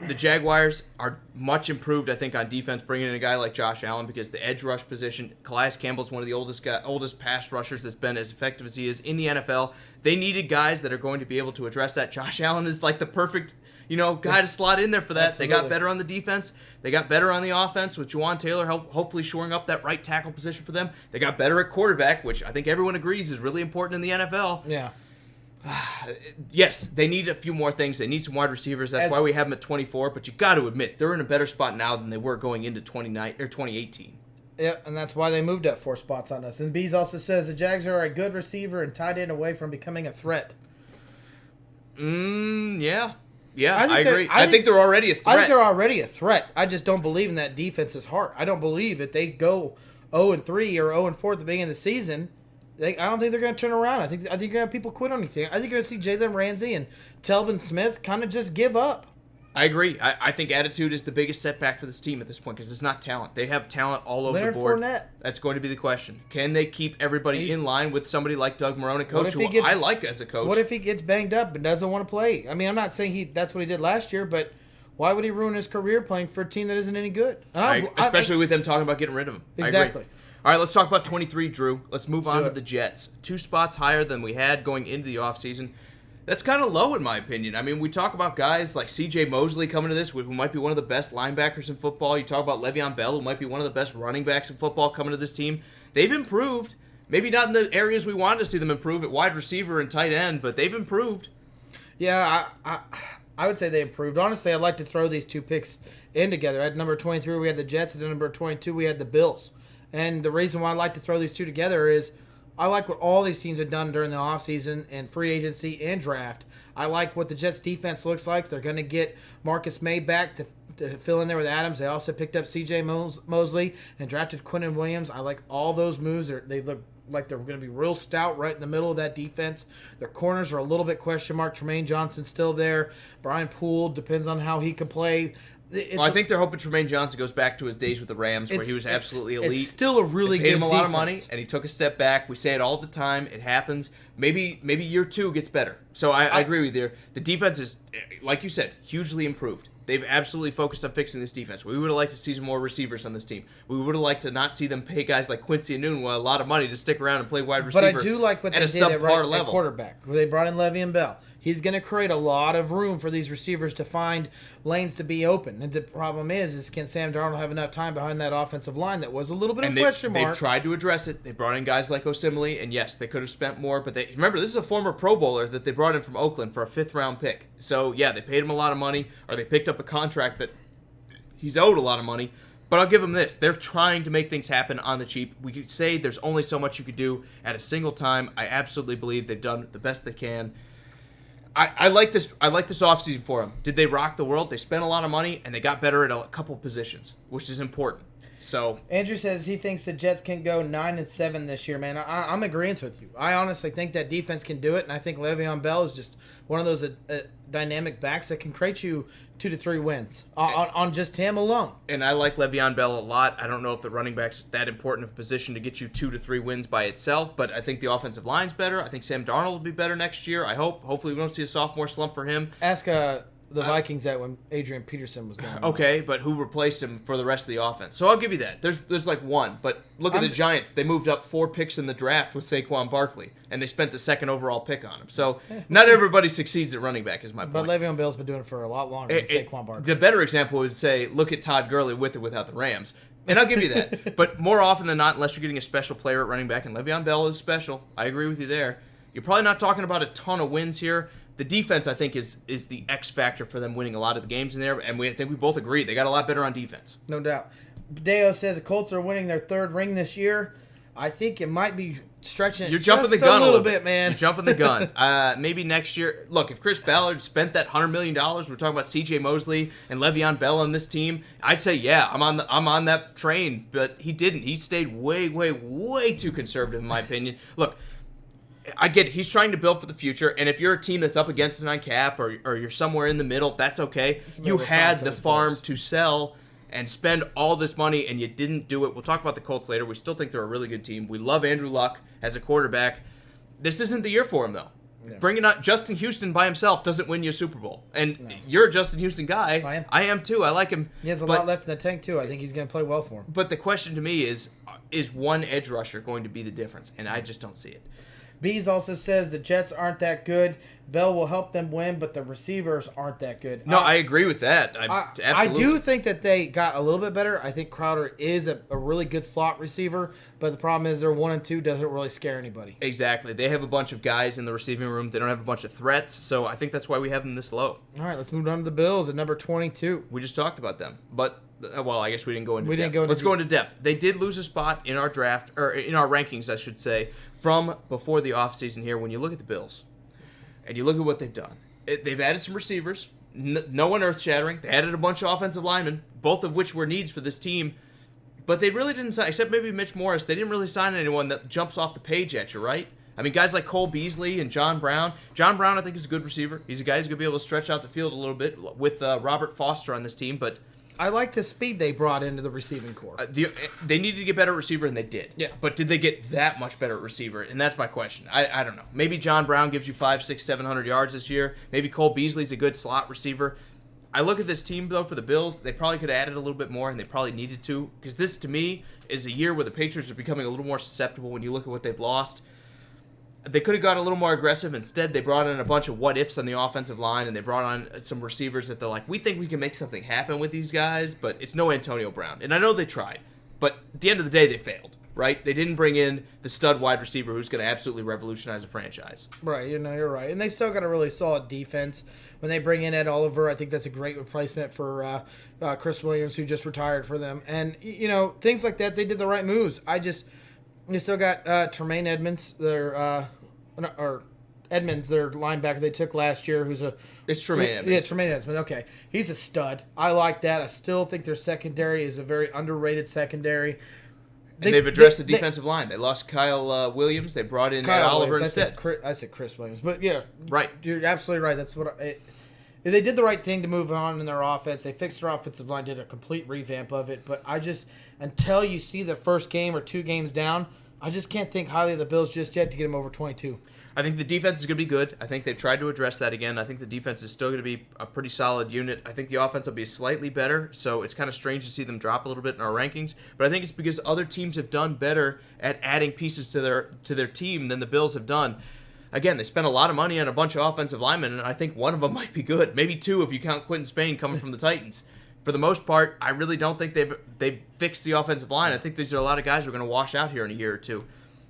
The Jaguars are much improved, I think, on defense, bringing in a guy like Josh Allen because the edge rush position, Calais Campbell's one of the oldest pass rushers that's been as effective as he is in the NFL. They needed guys that are going to be able to address that. Josh Allen is like the perfect, guy to slot in there for that. Absolutely. They got better on the defense. They got better on the offense with Juwan Taylor hopefully shoring up that right tackle position for them. They got better at quarterback, which I think everyone agrees is really important in the NFL. Yeah. Yes, they need a few more things. They need some wide receivers. That's why we have them at 24. But you got to admit they're in a better spot now than they were going into 2018. Yeah, and that's why they moved up 4 spots on us. And Bees also says the Jags are a good receiver and tight end away from becoming a threat. Yeah, I agree. I think they're already a threat. I think they're already a threat. I just don't believe in that defense's heart. I don't believe if they go 0-3 or 0-4 at the beginning of the season. I don't think they're going to turn around. I think you're going to have people quit on anything. I think you're going to see Jalen Ramsey and Telvin Smith kind of just give up. I agree. I think attitude is the biggest setback for this team at this point because it's not talent. They have talent all over the board. Fournette. That's going to be the question. Can they keep everybody in line with somebody like Doug Marrone, a coach who I like as a coach? What if he gets banged up and doesn't want to play? I mean, I'm not saying that's what he did last year, but why would he ruin his career playing for a team that isn't any good? Especially with them talking about getting rid of him. Exactly. All right, let's talk about 23, Drew. Let's move on to the Jets. 2 spots higher than we had going into the offseason. That's kind of low in my opinion. I mean, we talk about guys like C.J. Mosley coming to this, who might be one of the best linebackers in football. You talk about Le'Veon Bell, who might be one of the best running backs in football coming to this team. They've improved. Maybe not in the areas we wanted to see them improve at wide receiver and tight end, but they've improved. Yeah, I would say they improved. Honestly, I'd like to throw these 2 picks in together. At number 23, we had the Jets. At number 22, we had the Bills. And the reason why I like to throw these 2 together is I like what all these teams have done during the offseason and free agency and draft. I like what the Jets defense looks like. They're going to get Marcus May back to fill in there with Adams. They also picked up C.J. Mosley and drafted Quinnen Williams. I like all those moves. They look like they're going to be real stout right in the middle of that defense. Their corners are a little bit question mark. Tremaine Johnson's still there. Brian Poole depends on how he can play. I think they're hoping Tremaine Johnson goes back to his days with the Rams where he was absolutely elite. It's still a really good defense. Paid him a lot of defense. money, and he took a step back. We say it all the time. It happens. Maybe year 2 gets better. So I agree with you. The defense is, like you said, hugely improved. They've absolutely focused on fixing this defense. We would have liked to see some more receivers on this team. We would have liked to not see them pay guys like Quincy Enunwa a lot of money to stick around and play wide receiver. But I do like what they did at quarterback. They brought in Le'Veon Bell. He's going to create a lot of room for these receivers to find lanes to be open. And the problem is can Sam Darnold have enough time behind that offensive line that was a little bit of a question mark. They've tried to address it. They brought in guys like Osimile, and yes, they could have spent more. But remember, this is a former Pro Bowler that they brought in from Oakland for a 5th-round pick. So, yeah, they paid him a lot of money, or they picked up a contract that He's owed a lot of money. But I'll give them this. They're trying to make things happen on the cheap. We could say there's only so much you could do at a single time. I absolutely believe they've done the best they can. I like this offseason for them. Did they rock the world? They spent a lot of money, and they got better at a couple positions, which is important. So Andrew says he thinks the Jets can go 9-7 this year, man. I'm agreeing with you. I honestly think that defense can do it, and I think Le'Veon Bell is just one of those dynamic backs that can create you 2 to 3 wins on just him alone. And I like Le'Veon Bell a lot. I don't know if the running back's that important of a position to get you 2 to 3 wins by itself, but I think the offensive line's better. I think Sam Darnold will be better next year. I hope. Hopefully we don't see a sophomore slump for him. Ask the Vikings that when Adrian Peterson was going. Okay, but who replaced him for the rest of the offense? So I'll give you that. There's like one, but look at the Giants. They moved up 4 picks in the draft with Saquon Barkley, and they spent the second overall pick on him. So not everybody succeeds at running back is my point. But Le'Veon Bell's been doing it for a lot longer than Saquon Barkley. The better example would say, look at Todd Gurley with or without the Rams. And I'll give you that. But more often than not, unless you're getting a special player at running back, and Le'Veon Bell is special, I agree with you there, you're probably not talking about a ton of wins here. The defense, I think, is the X factor for them winning a lot of the games in there, and I think we both agree. They got a lot better on defense. No doubt. Deo says the Colts are winning their 3rd ring this year. I think it might be stretching it You're jumping just the gun a little bit, man. You're jumping the gun. Maybe next year. Look, if Chris Ballard spent that $100 million, we're talking about C.J. Mosley and Le'Veon Bell on this team, I'd say, yeah, I'm on that train. But he didn't. He stayed way, way, way too conservative, in my opinion. Look, I get it. He's trying to build for the future, and if you're a team that's up against it on cap or you're somewhere in the middle, that's okay. You had the farm to sell and spend all this money, and you didn't do it. We'll talk about the Colts later. We still think they're a really good team. We love Andrew Luck as a quarterback. This isn't the year for him, though. Yeah. Bringing out Justin Houston by himself doesn't win you a Super Bowl. And you're a Justin Houston guy. I am too. I like him. He has a lot left in the tank, too. I think he's going to play well for him. But the question to me is one edge rusher going to be the difference? And I just don't see it. Bees also says the Jets aren't that good. Bell will help them win, but the receivers aren't that good. No, I agree with that. Absolutely. I do think that they got a little bit better. I think Crowder is a really good slot receiver, but the problem is their 1 and 2 doesn't really scare anybody. Exactly. They have a bunch of guys in the receiving room. They don't have a bunch of threats, so I think that's why we have them this low. All right, let's move on to the Bills at number 22. We just talked about them, but well, I guess we didn't go into depth. Let's go into depth. They did lose a spot in our draft, or in our rankings, I should say, from before the offseason here. When you look at the Bills, and you look at what they've done, they've added some receivers, no one earth-shattering. They added a bunch of offensive linemen, both of which were needs for this team, but they really didn't sign, except maybe Mitch Morris, they didn't really sign anyone that jumps off the page at you, right? I mean, guys like Cole Beasley and John Brown. John Brown, I think, is a good receiver. He's a guy who's going to be able to stretch out the field a little bit with Robert Foster on this team, but I like the speed they brought into the receiving corps. They needed to get better at receiver, and they did. Yeah. But did they get that much better at receiver? And that's my question. I don't know. Maybe John Brown gives you 500, 600, 700 yards this year. Maybe Cole Beasley's a good slot receiver. I look at this team, though, for the Bills. They probably could have added a little bit more, and they probably needed to. Because this, to me, is a year where the Patriots are becoming a little more susceptible when you look at what they've lost. They could have got a little more aggressive. Instead, they brought in a bunch of what-ifs on the offensive line, and they brought on some receivers that they're like, we think we can make something happen with these guys, but it's no Antonio Brown. And I know they tried, but at the end of the day, they failed, right? They didn't bring in the stud wide receiver who's going to absolutely revolutionize a franchise. Right, you're right. And they still got a really solid defense. When they bring in Ed Oliver, I think that's a great replacement for Chris Williams, who just retired for them. And, things like that, they did the right moves. They still got Tremaine Edmonds, their linebacker they took last year, It's Tremaine Edmonds. Yeah, Tremaine Edmonds. Okay, he's a stud. I like that. I still think their secondary is a very underrated secondary. They've addressed the defensive line. They lost Kyle Williams. They brought in Ed Oliver instead. I said Chris Williams, but yeah, right. You're absolutely right. That's what they did the right thing to move on in their offense. They fixed their offensive line, did a complete revamp of it. But until you see the first game or 2 games down, I just can't think highly of the Bills just yet to get them over 22. I think the defense is going to be good. I think they've tried to address that again. I think the defense is still going to be a pretty solid unit. I think the offense will be slightly better, so it's kind of strange to see them drop a little bit in our rankings. But I think it's because other teams have done better at adding pieces to their team than the Bills have done. Again, they spent a lot of money on a bunch of offensive linemen, and I think one of them might be good. Maybe 2 if you count Quentin Spain coming from the Titans. For the most part, I really don't think they've fixed the offensive line. I think these are a lot of guys who are going to wash out here in a year or 2.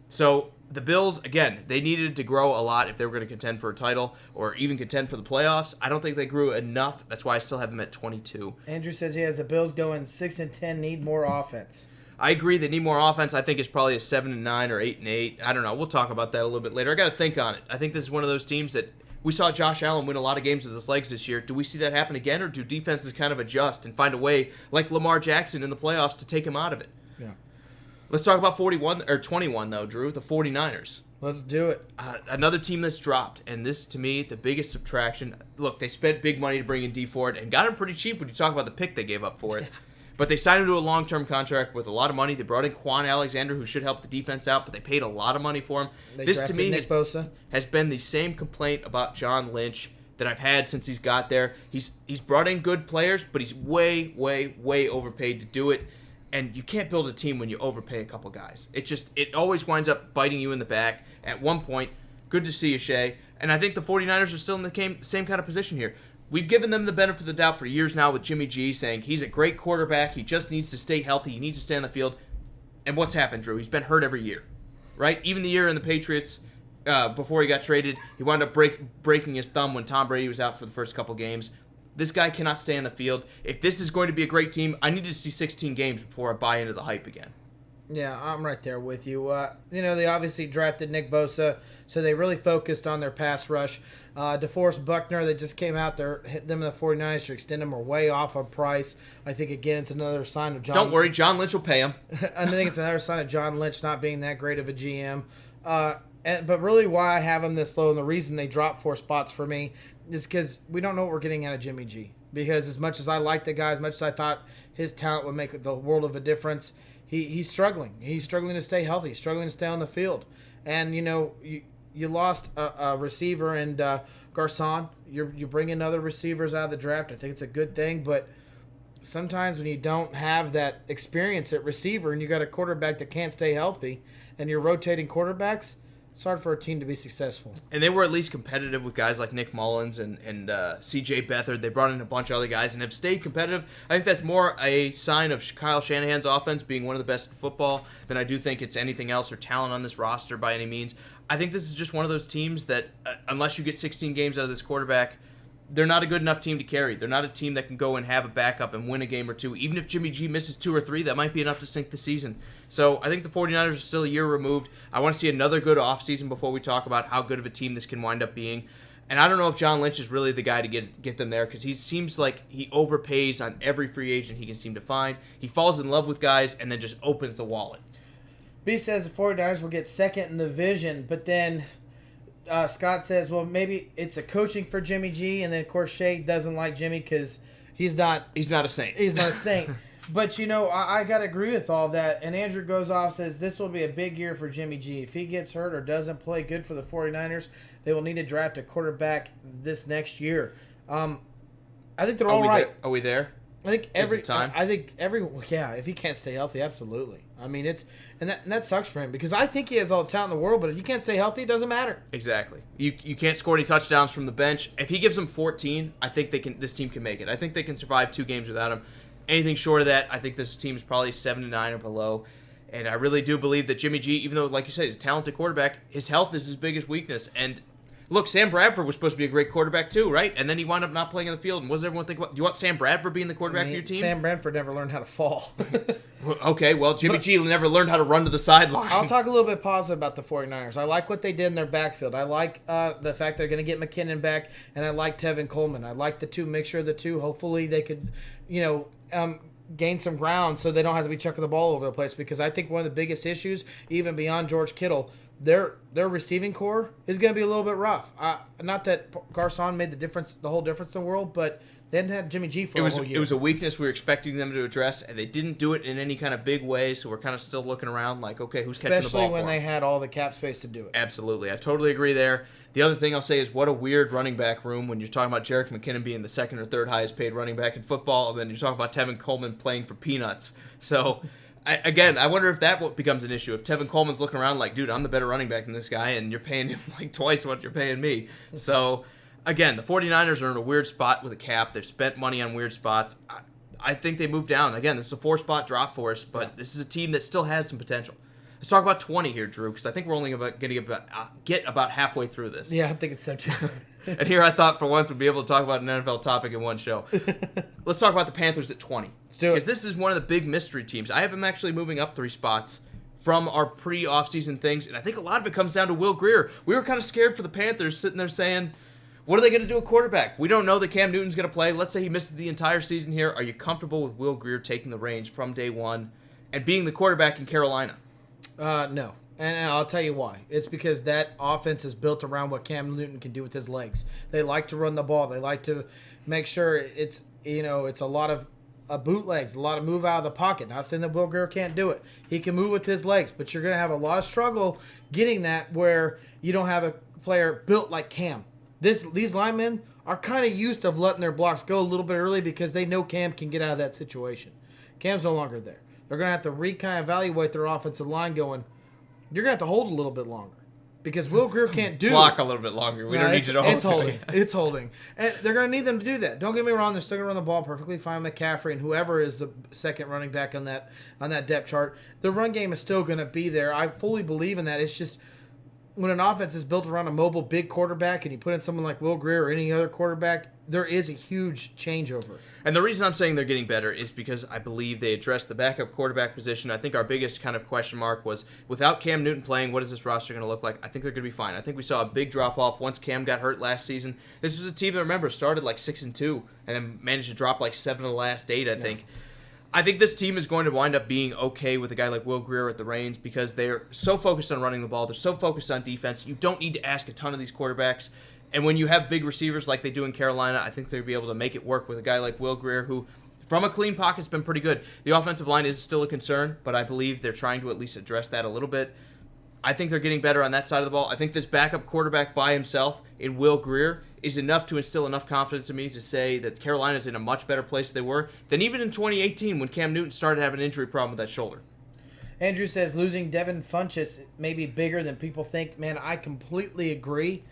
So The Bills, again, they needed to grow a lot if they were going to contend for a title or even contend for the playoffs. I don't think they grew enough. That's why I still have them at 22. Andrew says he has the Bills going 6-10, need more offense. I agree they need more offense. I think it's probably a 7-9 or 8-8. I don't know. We'll talk about that a little bit later. I got to think on it. I think this is one of those teams that we saw Josh Allen win a lot of games with his legs this year. Do we see that happen again, or do defenses kind of adjust and find a way, like Lamar Jackson in the playoffs, to take him out of it? Yeah. Let's talk about 21 though, Drew. The 49ers. Let's do it. Another team that's dropped, and this, to me, the biggest subtraction. Look, they spent big money to bring in D Ford and got him pretty cheap when you talk about the pick they gave up for it. But they signed him to a long-term contract with a lot of money. They brought in Quan Alexander, who should help the defense out, but they paid a lot of money for him. This, to me, has been the same complaint about John Lynch that I've had since he's got there. He's brought in good players, but he's way, way, way overpaid to do it. And you can't build a team when you overpay a couple guys. It always winds up biting you in the back. At one point, good to see you, Shay. And I think the 49ers are still in the same kind of position here. We've given them the benefit of the doubt for years now with Jimmy G, saying he's a great quarterback. He just needs to stay healthy. He needs to stay on the field. And what's happened, Drew? He's been hurt every year, right? Even the year in the Patriots, before he got traded, he wound up breaking his thumb when Tom Brady was out for the first couple games. This guy cannot stay on the field. If this is going to be a great team, I need to see 16 games before I buy into the hype again. Yeah, I'm right there with you. They obviously drafted Nick Bosa, so they really focused on their pass rush. DeForest Buckner, that just came out there, hit them in the 49ers to extend them, are way off of price. I think, again, it's another sign of John. Don't worry, John Lynch will pay him. I think it's another sign of John Lynch not being that great of a GM. But really why I have him this low, and the reason they dropped 4 spots for me, is because we don't know what we're getting out of Jimmy G. Because as much as I like the guy, as much as I thought his talent would make the world of a difference, he's struggling. He's struggling to stay healthy. He's struggling to stay on the field. And, you lost a receiver and Garcon. You bring in other receivers out of the draft. I think it's a good thing. But sometimes when you don't have that experience at receiver and you got a quarterback that can't stay healthy and you're rotating quarterbacks, it's hard for a team to be successful. And they were at least competitive with guys like Nick Mullins and C.J. Beathard. They brought in a bunch of other guys and have stayed competitive. I think that's more a sign of Kyle Shanahan's offense being one of the best in football than I do think it's anything else or talent on this roster by any means. I think this is just one of those teams that, unless you get 16 games out of this quarterback, they're not a good enough team to carry. They're not a team that can go and have a backup and win a game or two. Even if Jimmy G misses 2 or 3, that might be enough to sink the season. So I think the 49ers are still a year removed. I want to see another good offseason before we talk about how good of a team this can wind up being. And I don't know if John Lynch is really the guy to get them there, because he seems like he overpays on every free agent he can seem to find. He falls in love with guys and then just opens the wallet. B says the 49ers will get second in the division, but then Scott says, well, maybe it's a coaching for Jimmy G, and then, of course, Shea doesn't like Jimmy because he's not a saint. He's not a saint. But, I got to agree with all that. And Andrew goes off, says this will be a big year for Jimmy G. If he gets hurt or doesn't play good for the 49ers, they will need to draft a quarterback this next year. I think they're all right. Are we there? I think time. If he can't stay healthy, absolutely. I mean, and that sucks for him, because I think he has all the talent in the world, but if you can't stay healthy, it doesn't matter. Exactly. You can't score any touchdowns from the bench. If he gives them 14, I think this team can make it. I think they can survive 2 games without him. Anything short of that, I think this team is probably 7-9 or below. And I really do believe that Jimmy G, even though, like you said, he's a talented quarterback, his health is his biggest weakness. And look, Sam Bradford was supposed to be a great quarterback too, right? And then he wound up not playing in the field. And what does everyone think about? Do you want Sam Bradford being the quarterback for your team? Sam Bradford never learned how to fall. Okay, well, Jimmy G never learned how to run to the sideline. I'll talk a little bit positive about the 49ers. I like what they did in their backfield. I like the fact they're going to get McKinnon back, and I like Tevin Coleman. I like the two, mixture of the two. Hopefully they could, gain some ground so they don't have to be chucking the ball over the place, because I think one of the biggest issues, even beyond George Kittle, their receiving core is going to be a little bit rough. Not that Garcon made the whole difference in the world, but they didn't have Jimmy G for a whole year. It was a weakness we were expecting them to address, and they didn't do it in any kind of big way, so we're kind of still looking around like, okay, who's catching the ball for them? Especially when they had all the cap space to do it. Absolutely. I totally agree there. The other thing I'll say is, what a weird running back room when you're talking about Jerick McKinnon being the 2nd or 3rd highest paid running back in football, and then you're talking about Tevin Coleman playing for peanuts. So, I wonder if that becomes an issue. If Tevin Coleman's looking around like, dude, I'm the better running back than this guy, and you're paying him like twice what you're paying me. So, again, the 49ers are in a weird spot with a cap. They've spent money on weird spots. I think they moved down. Again, this is a 4-spot drop for us, but this is a team that still has some potential. Let's talk about 20 here, Drew, because I think we're only going to get about halfway through this. Yeah, I think it's so too. And here I thought for once we'd be able to talk about an NFL topic in one show. Let's talk about the Panthers at 20. Let's do it. Because this is one of the big mystery teams. I have them actually moving up 3 spots from our pre-offseason things, and I think a lot of it comes down to Will Grier. We were kind of scared for the Panthers, sitting there saying, what are they going to do at quarterback? We don't know that Cam Newton's going to play. Let's say he misses the entire season here. Are you comfortable with Will Grier taking the reins from day one and being the quarterback in Carolina? No. And I'll tell you why. It's because that offense is built around what Cam Newton can do with his legs. They like to run the ball. They like to make sure it's a lot of bootlegs, a lot of move out of the pocket. Not saying that Will Grier can't do it. He can move with his legs, but you're going to have a lot of struggle getting that where you don't have a player built like Cam. These linemen are kind of used to letting their blocks go a little bit early because they know Cam can get out of that situation. Cam's no longer there. They're going to have to kind of evaluate their offensive line going, you're going to have to hold a little bit longer because Will Grier can't do block a little bit longer. We don't need you to hold. It's holding. It's holding. And they're going to need them to do that. Don't get me wrong. They're still going to run the ball perfectly fine. McCaffrey and whoever is the second running back on that depth chart, the run game is still going to be there. I fully believe in that. It's just when an offense is built around a mobile big quarterback and you put in someone like Will Grier or any other quarterback, there is a huge changeover. And the reason I'm saying they're getting better is because I believe they addressed the backup quarterback position. I think our biggest kind of question mark was, without Cam Newton playing, what is this roster going to look like? I think they're going to be fine. I think we saw a big drop-off once Cam got hurt last season. This was a team that, remember, started like 6-2 and then managed to drop like 7 of the last 8, I think. I think this team is going to wind up being okay with a guy like Will Grier at the reins because they're so focused on running the ball. They're so focused on defense. You don't need to ask a ton of these quarterbacks. And when you have big receivers like they do in Carolina, I think they'll be able to make it work with a guy like Will Grier, who, from a clean pocket, has been pretty good. The offensive line is still a concern, but I believe they're trying to at least address that a little bit. I think they're getting better on that side of the ball. I think this backup quarterback by himself in Will Grier is enough to instill enough confidence in me to say that Carolina's in a much better place than they were than even in 2018 when Cam Newton started having an injury problem with that shoulder. Andrew says losing Devin Funchess may be bigger than people think. Man, I completely agree.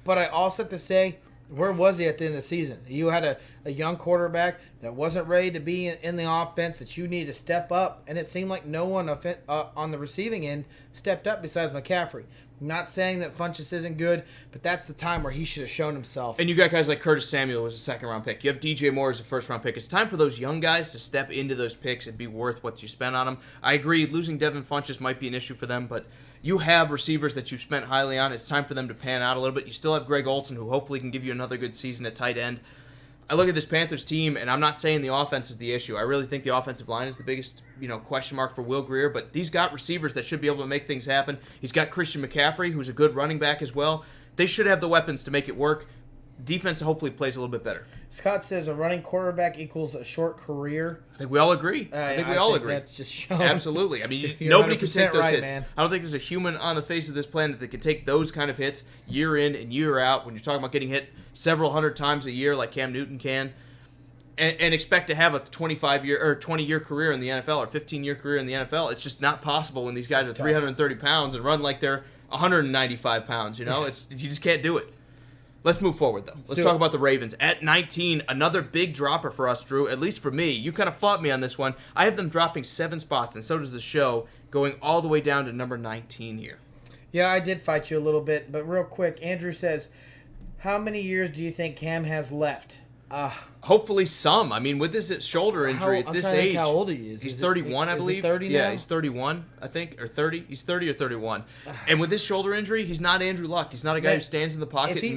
But I also have to say, where was he at the end of the season? You had a young quarterback that wasn't ready to be in the offense, that you needed to step up, and it seemed like no one on the receiving end stepped up besides McCaffrey. Not saying that Funchess isn't good, but that's the time where he should have shown himself. And you got guys like Curtis Samuel was a second-round pick. You have DJ Moore as a first-round pick. It's time for those young guys to step into those picks and be worth what you spent on them. I agree, losing Devin Funchess might be an issue for them, but you have receivers that you've spent highly on. It's time for them to pan out a little bit. You still have Greg Olsen, who hopefully can give you another good season at tight end. I look at this Panthers team, and I'm not saying the offense is the issue. I really think the offensive line is the biggest, question mark for Will Grier, but he's got receivers that should be able to make things happen. He's got Christian McCaffrey, who's a good running back as well. They should have the weapons to make it work. Defense hopefully plays a little bit better. Scott says a running quarterback equals a short career. I think we all agree. I think we all agree. That's just shown. Absolutely. I mean, nobody can take those right, hits. Man. I don't think there's a human on the face of this planet that can take those kind of hits year in and year out when you're talking about getting hit several hundred times a year like Cam Newton can. And expect to have a 25-year or 20-year career in the NFL or 15-year career in the NFL. It's just not possible when these guys are 330 pounds and run like they're 195 pounds. You just can't do it. Let's move forward, though. Let's talk about the Ravens. At 19, another big dropper for us, Drew, at least for me. You kind of fought me on this one. I have them dropping 7 spots, and so does the show, going all the way down to number 19 here. Yeah, I did fight you a little bit, but real quick, Andrew says, how many years do you think Cam has left? Hopefully some. I mean, with this shoulder injury at this age. How old he is? He's 31, I believe. Is he 30 now? Yeah, he's 31, I think, or 30. He's 30 or 31. And with this shoulder injury, he's not Andrew Luck. He's not a guy who stands in the pocket and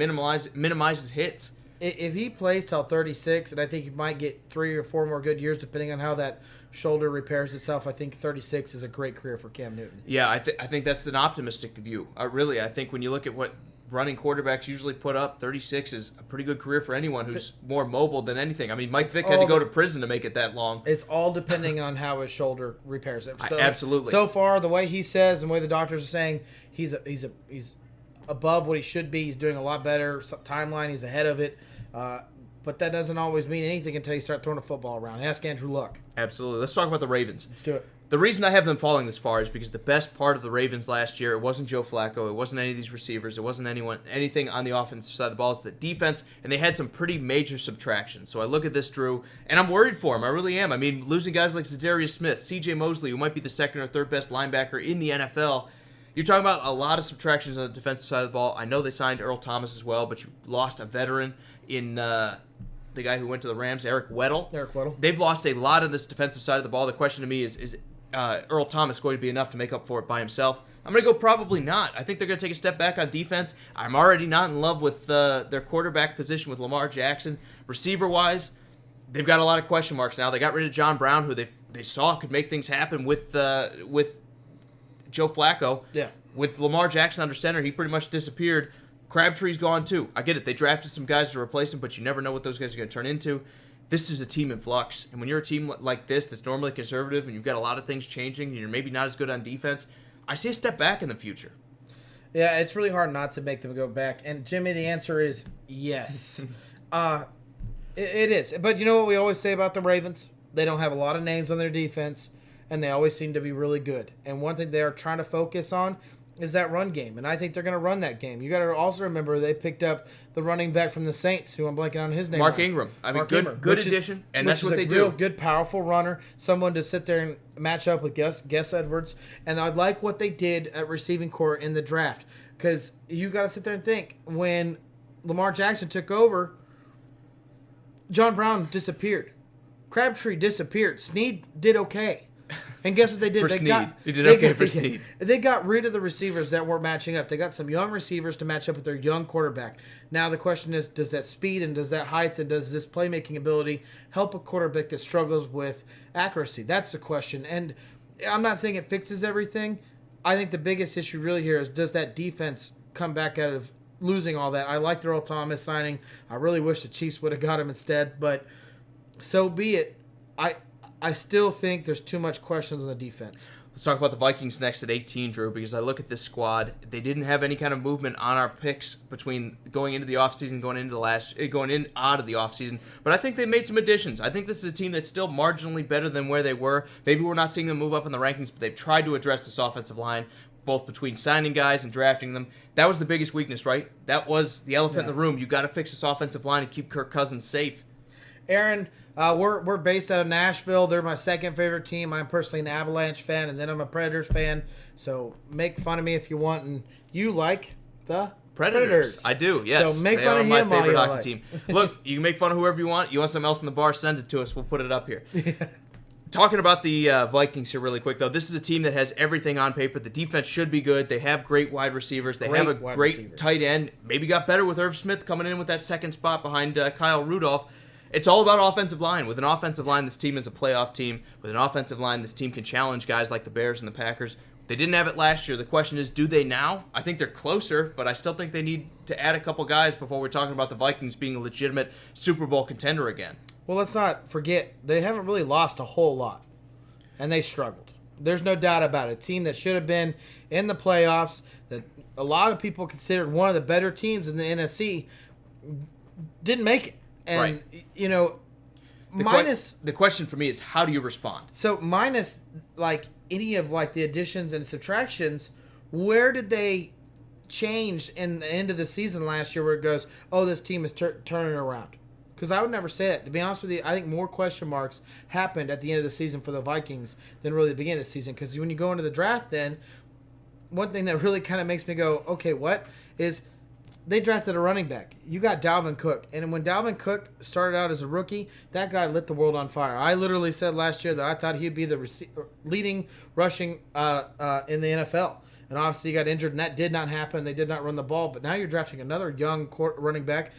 minimizes hits. If he plays till 36, and I think he might get 3 or 4 more good years depending on how that shoulder repairs itself, I think 36 is a great career for Cam Newton. Yeah, I think that's an optimistic view. Really, I think when you look at what running quarterbacks usually put up, 36 is a pretty good career for anyone who's more mobile than anything. I mean, Mike Vick had to go to prison to make it that long. It's all depending on how his shoulder repairs it. So, absolutely. So far, the way he says and the way the doctors are saying, he's above what he should be. He's doing a lot better. Timeline, he's ahead of it. But that doesn't always mean anything until you start throwing a football around. Ask Andrew Luck. Absolutely. Let's talk about the Ravens. Let's do it. The reason I have them falling this far is because the best part of the Ravens last year, it wasn't Joe Flacco, it wasn't any of these receivers, it wasn't anything on the offensive side of the ball, it's the defense, and they had some pretty major subtractions. So I look at this, Drew, and I'm worried for him. I really am. I mean, losing guys like Zadarius Smith, C.J. Mosley, who might be the second or third best linebacker in the NFL. You're talking about a lot of subtractions on the defensive side of the ball. I know they signed Earl Thomas as well, but you lost a veteran in the guy who went to the Rams, Eric Weddle. They've lost a lot of this defensive side of the ball. The question to me is Earl Thomas going to be enough to make up for it by himself? I'm going to go probably not. I think they're going to take a step back on defense. I'm already not in love with their quarterback position with Lamar Jackson. Receiver-wise, they've got a lot of question marks now. They got rid of John Brown, who they saw could make things happen with Joe Flacco. Yeah. With Lamar Jackson under center, he pretty much disappeared. Crabtree's gone too. I get it. They drafted some guys to replace him, but you never know what those guys are going to turn into. This is a team in flux. And when you're a team like this that's normally conservative and you've got a lot of things changing and you're maybe not as good on defense, I see a step back in the future. Yeah, it's really hard not to make them go back. And, Jimmy, the answer is yes. It is. But you know what we always say about the Ravens? They don't have a lot of names on their defense, and they always seem to be really good. And one thing they are trying to focus on is that run game, and I think they're going to run that game. You got to also remember they picked up the running back from the Saints, who I'm blanking on his name. Mark Ingram. I mean, good addition, and that's what they do. Real good, powerful runner, someone to sit there and match up with Gus Edwards. And I like what they did at receiving corps in the draft, because you got to sit there and think when Lamar Jackson took over, John Brown disappeared, Crabtree disappeared, Snead did okay. And guess what they did? Snead. They got rid of the receivers that weren't matching up. They got some young receivers to match up with their young quarterback. Now the question is, does that speed and does that height and does this playmaking ability help a quarterback that struggles with accuracy? That's the question. And I'm not saying it fixes everything. I think the biggest issue really here is, does that defense come back out of losing all that? I liked Earl Thomas signing. I really wish the Chiefs would have got him instead, but so be it. I still think there's too much questions on the defense. Let's talk about the Vikings next at 18, Drew, because I look at this squad. They didn't have any kind of movement on our picks between going into the offseason, going in out of the offseason. But I think they made some additions. I think this is a team that's still marginally better than where they were. Maybe we're not seeing them move up in the rankings, but they've tried to address this offensive line, both between signing guys and drafting them. That was the biggest weakness, right? That was the elephant in the room. You got to fix this offensive line and keep Kirk Cousins safe. Aaron, we're based out of Nashville. They're my second favorite team. I'm personally an Avalanche fan, and then I'm a Predators fan. So make fun of me if you want. And you like the Predators. I do, yes. So make fun of him. My favorite hockey team. Look, you can make fun of whoever you want. You want something else in the bar, send it to us. We'll put it up here. Yeah. Talking about the Vikings here really quick, though, this is a team that has everything on paper. The defense should be good. They have great wide receivers. They have a great tight end. Maybe got better with Irv Smith coming in with that second spot behind Kyle Rudolph. It's all about offensive line. With an offensive line, this team is a playoff team. With an offensive line, this team can challenge guys like the Bears and the Packers. They didn't have it last year. The question is, do they now? I think they're closer, but I still think they need to add a couple guys before we're talking about the Vikings being a legitimate Super Bowl contender again. Well, let's not forget, they haven't really lost a whole lot, and they struggled. There's no doubt about it. A team that should have been in the playoffs, that a lot of people considered one of the better teams in the NFC, didn't make it. And, right. You know, the question for me is, how do you respond? So minus, like, any of, like, the additions and subtractions, where did they change in the end of the season last year where it goes, oh, this team is turning around? Because I would never say it. To be honest with you, I think more question marks happened at the end of the season for the Vikings than really the beginning of the season. Because when you go into the draft then, one thing that really kind of makes me go, okay, what? Is they drafted a running back. You got Dalvin Cook. And when Dalvin Cook started out as a rookie, that guy lit the world on fire. I literally said last year that I thought he'd be the leading rushing in the NFL. And obviously he got injured, and that did not happen. They did not run the ball. But now you're drafting another young running back.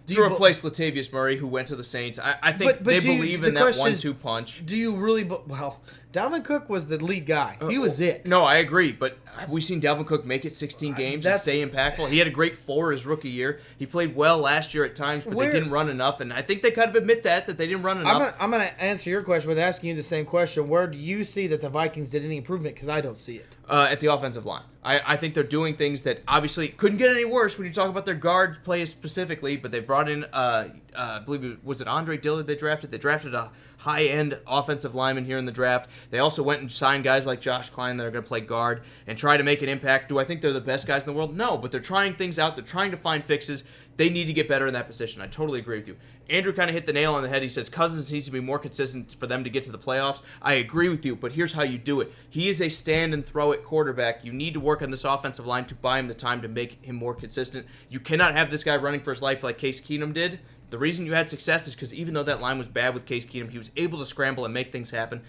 To replace Latavius Murray, who went to the Saints. I think they believe in that 1-2 punch. Do you really? Well, Dalvin Cook was the lead guy. He was it. No, I agree. But have we seen Dalvin Cook make it 16 games and stay impactful? He had a great 4 his rookie year. He played well last year at times, but they didn't run enough. And I think they kind of admit that they didn't run enough. I'm going to answer your question with asking you the same question. Where do you see that the Vikings did any improvement? Because I don't see it. At the offensive line. I think they're doing things that obviously couldn't get any worse when you talk about their guard play specifically, but they brought in a I believe was it Andre Dillard they drafted? They drafted a high-end offensive lineman here in the draft. They also went and signed guys like Josh Klein that are going to play guard and try to make an impact. Do I think they're the best guys in the world? No, but they're trying things out. They're trying to find fixes. They need to get better in that position. I totally agree with you. Andrew kind of hit the nail on the head. He says Cousins needs to be more consistent for them to get to the playoffs. I agree with you, but here's how you do it. He is a stand-and-throw-it quarterback. You need to work on this offensive line to buy him the time to make him more consistent. You cannot have this guy running for his life like Case Keenum did. The reason you had success is because even though that line was bad with Case Keenum, he was able to scramble and make things happen.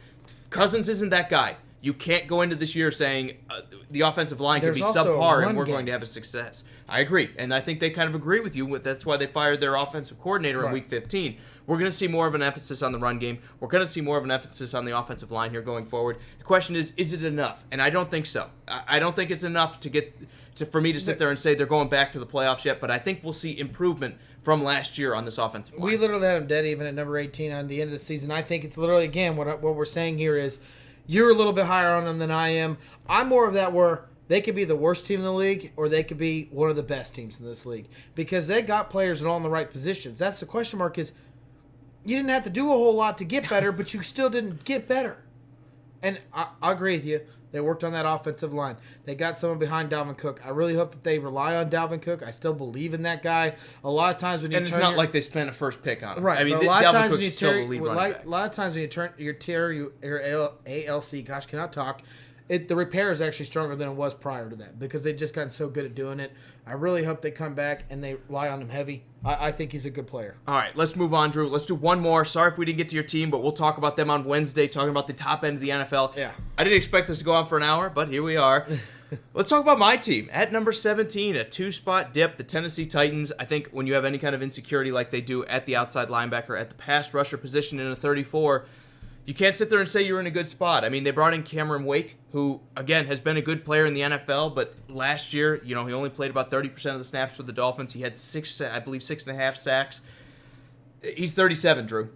Cousins isn't that guy. You can't go into this year saying the offensive line could be subpar and we're going to have a success. I agree, and I think they kind of agree with you. That's why they fired their offensive coordinator in Week 15. We're going to see more of an emphasis on the run game. We're going to see more of an emphasis on the offensive line here going forward. The question is it enough? And I don't think so. I don't think it's enough for me to sit there and say they're going back to the playoffs yet, but I think we'll see improvement from last year on this offensive line. We literally had them dead even at number 18 on the end of the season. I think it's literally, again, what we're saying here is you're a little bit higher on them than I am. I'm more of that where they could be the worst team in the league or they could be one of the best teams in this league because they got players in all in the right positions. That's the question mark is you didn't have to do a whole lot to get better, but you still didn't get better. And I agree with you. They worked on that offensive line. They got someone behind Dalvin Cook. I really hope that they rely on Dalvin Cook. I still believe in that guy. A lot of times when you it's not like they spent a first pick on him. Right. I mean, a lot of times Dalvin Cook's still the lead running back. A lot of times when you turn your ALC, gosh, cannot talk. The repair is actually stronger than it was prior to that because they've just gotten so good at doing it. I really hope they come back and they rely on him heavy. I think he's a good player. All right, let's move on, Drew. Let's do one more. Sorry if we didn't get to your team, but we'll talk about them on Wednesday, talking about the top end of the NFL. Yeah. I didn't expect this to go on for an hour, but here we are. Let's talk about my team. At number 17, a two-spot dip, the Tennessee Titans. I think when you have any kind of insecurity like they do at the outside linebacker, at the pass rusher position in a 34, you can't sit there and say you're in a good spot. I mean, they brought in Cameron Wake, who, again, has been a good player in the NFL, but last year, he only played about 30% of the snaps for the Dolphins. He had 6.5 sacks. He's 37, Drew.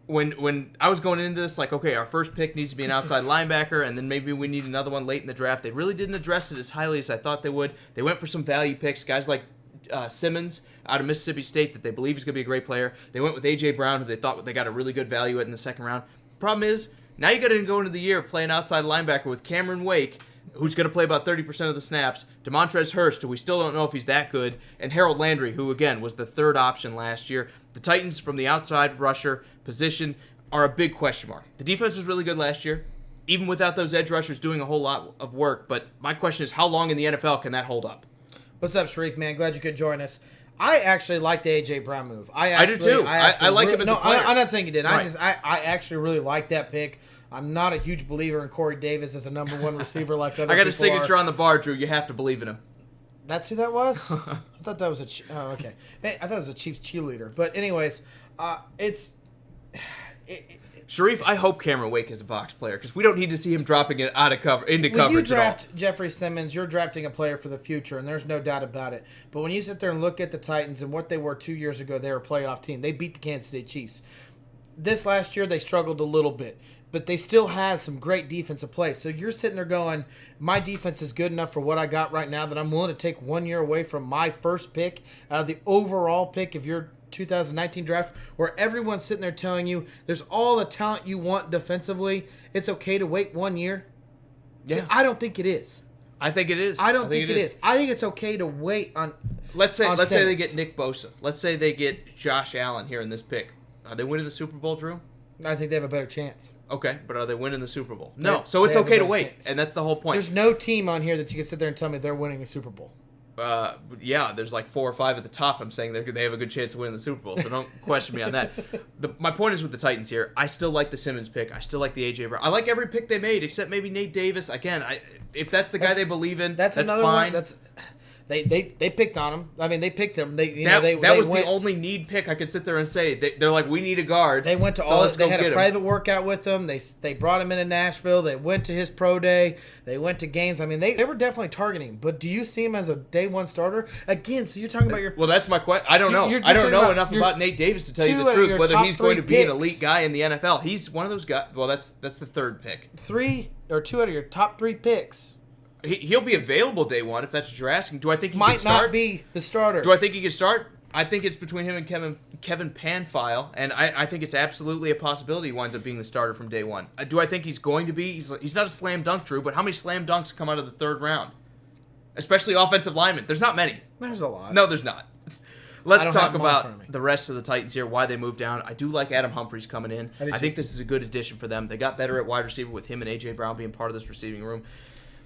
When I was going into this, like, okay, our first pick needs to be an outside linebacker, and then maybe we need another one late in the draft. They really didn't address it as highly as I thought they would. They went for some value picks, guys like Simmons out of Mississippi State that they believe is going to be a great player. They went with A.J. Brown, who they thought they got a really good value at in the second round. Problem is, now you got to go into the year playing outside linebacker with Cameron Wake, who's going to play about 30% of the snaps, Demontrez Hurst, who we still don't know if he's that good, and Harold Landry, who, again, was the third option last year. The Titans, from the outside rusher position, are a big question mark. The defense was really good last year, even without those edge rushers doing a whole lot of work, but my question is, how long in the NFL can that hold up? What's up, Sharif, man? Glad you could join us. I actually like the A.J. Brown move. I do too. I like him as a player. I'm not saying you did. Right. I actually really like that pick. I'm not a huge believer in Corey Davis as a number one receiver like other people I got a signature on the bar, Drew. You have to believe in him. That's who that was? I thought that was okay. Hey, I thought it was a Chiefs cheerleader. But anyways, Sharif, I hope Cameron Wake is a box player because we don't need to see him dropping it out of coverage when you draft Jeffrey Simmons, you're drafting a player for the future, and there's no doubt about it. But when you sit there and look at the Titans and what they were 2 years ago, they were a playoff team. They beat the Kansas City Chiefs. This last year, they struggled a little bit, but they still had some great defensive play. So you're sitting there going, my defense is good enough for what I got right now that I'm willing to take 1 year away from my first pick out of the overall pick of your 2019 draft, where everyone's sitting there telling you there's all the talent you want defensively. It's okay to wait 1 year. Yeah. See, I don't think it is. I think it is. I don't think it is. I think it's okay to wait on. Let's say they get Nick Bosa. Let's say they get Josh Allen here in this pick. Are they winning the Super Bowl, Drew? I think they have a better chance. Okay, but are they winning the Super Bowl? No. So it's okay to wait, and that's the whole point. There's no team on here that you can sit there and tell me they're winning a Super Bowl. Yeah, there's like 4 or 5 at the top. I'm saying they have a good chance of winning the Super Bowl, so don't question me on that. My point is with the Titans here, I still like the Simmons pick. I still like the A.J. Brown. I like every pick they made except maybe Nate Davis. Again, if that's the guy they believe in, that's another fine. One. They picked on him. I mean, they picked him. That was the only need pick I could sit there and say. They're like, we need a guard. They went to they had a private workout with him. They brought him into Nashville. They went to his pro day. They went to games. I mean, they were definitely targeting him. But do you see him as a day one starter? Again, so you're talking about your... Well, that's my question. I don't know. I don't know enough about Nate Davis to tell you the truth, whether he's going to be an elite guy in the NFL. He's one of those guys... Well, that's the third pick. 2 out of your top 3 picks. He'll be available day one if that's what you're asking. Do I think he might can start? Not be the starter? Do I think he can start? I think it's between him and Kevin Panfile, and I think it's absolutely a possibility he winds up being the starter from day one. Do I think he's going to be? He's not a slam dunk, Drew, but how many slam dunks come out of the third round? Especially offensive linemen. There's not many. There's a lot. No, there's not. Let's talk about the rest of the Titans here, why they moved down. I do like Adam Humphries coming in. I think this is a good addition for them. They got better at wide receiver with him and A.J. Brown being part of this receiving room.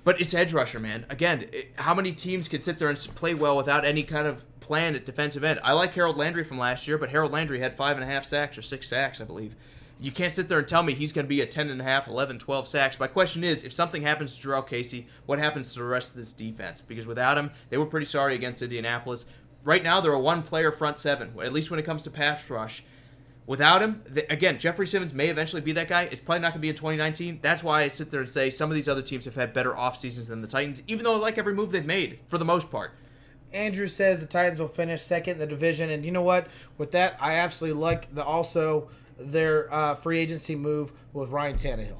But it's edge rusher, man. Again, how many teams can sit there and play well without any kind of plan at defensive end? I like Harold Landry from last year, but Harold Landry had 5.5 sacks or 6 sacks, I believe. You can't sit there and tell me he's going to be at 10.5, 11, 12 sacks. My question is, if something happens to Jarrell Casey, what happens to the rest of this defense? Because without him, they were pretty sorry against Indianapolis. Right now, they're a one-player front seven, at least when it comes to pass rush. Without him, again, Jeffrey Simmons may eventually be that guy. It's probably not going to be in 2019. That's why I sit there and say some of these other teams have had better off seasons than the Titans, even though I like every move they've made, for the most part. Andrew says the Titans will finish second in the division, and you know what? With that, I absolutely like their free agency move with Ryan Tannehill.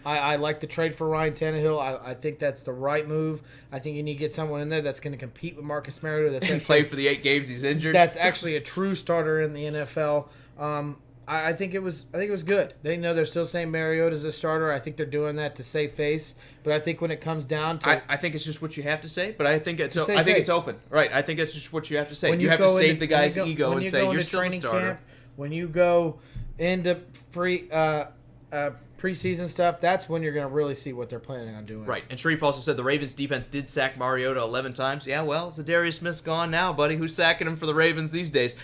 I like the trade for Ryan Tannehill. I think that's the right move. I think you need to get someone in there that's going to compete with Marcus Mariota. That's and play for the 8 games he's injured. That's actually a true starter in the NFL. I think it was good. They know they're still saying Mariota's a starter. I think they're doing that to save face. But I think when it comes down to, I think it's just what you have to say. But I think it's open. Right. I think it's just what you have to say. When you have to save the guy's ego and say you're still a starter. Camp, when you go into preseason stuff, that's when you're going to really see what they're planning on doing. Right. And Sharif also said the Ravens defense did sack Mariota 11 times. Yeah, well, Zadarius Smith's gone now, buddy. Who's sacking him for the Ravens these days?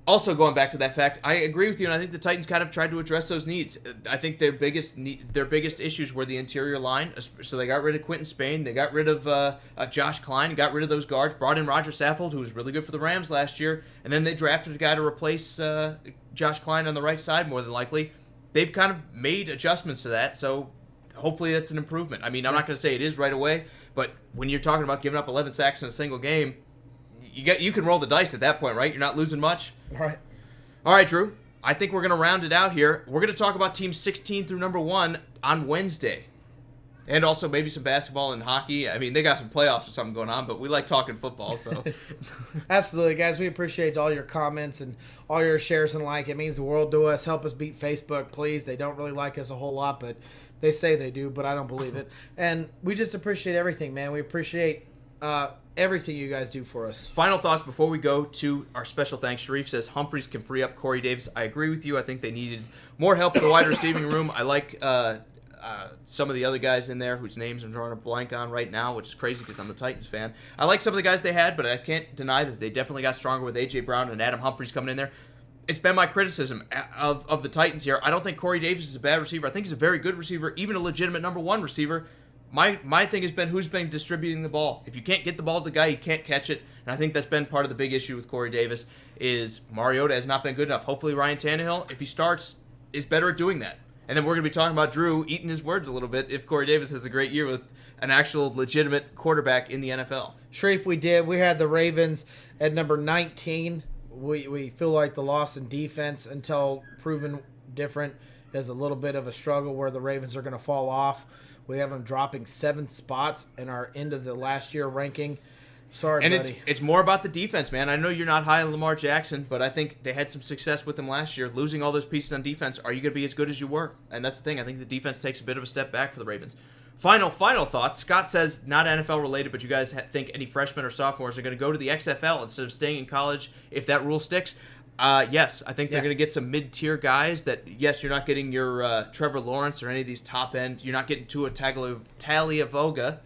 Also, going back to that fact, I agree with you, and I think the Titans kind of tried to address those needs. I think their biggest issues were the interior line. So they got rid of Quentin Spain, they got rid of Josh Klein, got rid of those guards, brought in Roger Saffold, who was really good for the Rams last year, and then they drafted a guy to replace Josh Klein on the right side, more than likely. They've kind of made adjustments to that, so hopefully that's an improvement. I mean, I'm not going to say it is right away, but when you're talking about giving up 11 sacks in a single game, you can roll the dice at that point, right? You're not losing much. All right, Drew. I think we're going to round it out here. We're going to talk about teams 16 through number 1 on Wednesday. And also maybe some basketball and hockey. I mean, they got some playoffs or something going on, but we like talking football, so. Absolutely, guys. We appreciate all your comments and all your shares and like. It means the world to us. Help us beat Facebook, please. They don't really like us a whole lot, but they say they do, but I don't believe it. And we just appreciate everything, man. We appreciate everything you guys do for us. Final thoughts before we go to our special thanks. Sharif says Humphries can free up Corey Davis. I agree with you. I think they needed more help in the wide receiving room. I like some of the other guys in there whose names I'm drawing a blank on right now, which is crazy because I'm the Titans fan. I like some of the guys they had, but I can't deny that they definitely got stronger with A.J. Brown and Adam Humphries coming in there. It's been my criticism of the Titans here. I don't think Corey Davis is a bad receiver. I think he's a very good receiver, even a legitimate number 1 receiver. My thing has been who's been distributing the ball. If you can't get the ball to the guy, you can't catch it. And I think that's been part of the big issue with Corey Davis is Mariota has not been good enough. Hopefully Ryan Tannehill, if he starts, is better at doing that. And then we're going to be talking about Drew eating his words a little bit if Corey Davis has a great year with an actual legitimate quarterback in the NFL. Sharif, we did. We had the Ravens at number 19. We feel like the loss in defense until proven different is a little bit of a struggle where the Ravens are going to fall off. We have them dropping 7 spots in our end of the last year ranking. Sorry, and buddy. It's more about the defense, man. I know you're not high on Lamar Jackson, but I think they had some success with him last year. Losing all those pieces on defense, are you going to be as good as you were? And that's the thing. I think the defense takes a bit of a step back for the Ravens. Final thoughts. Scott says, not NFL related, but you guys think any freshmen or sophomores are going to go to the XFL instead of staying in college if that rule sticks? Yes, I think they're going to get some mid-tier guys that, yes, you're not getting your Trevor Lawrence or any of these top-end. You're not getting Tua Tagovailoa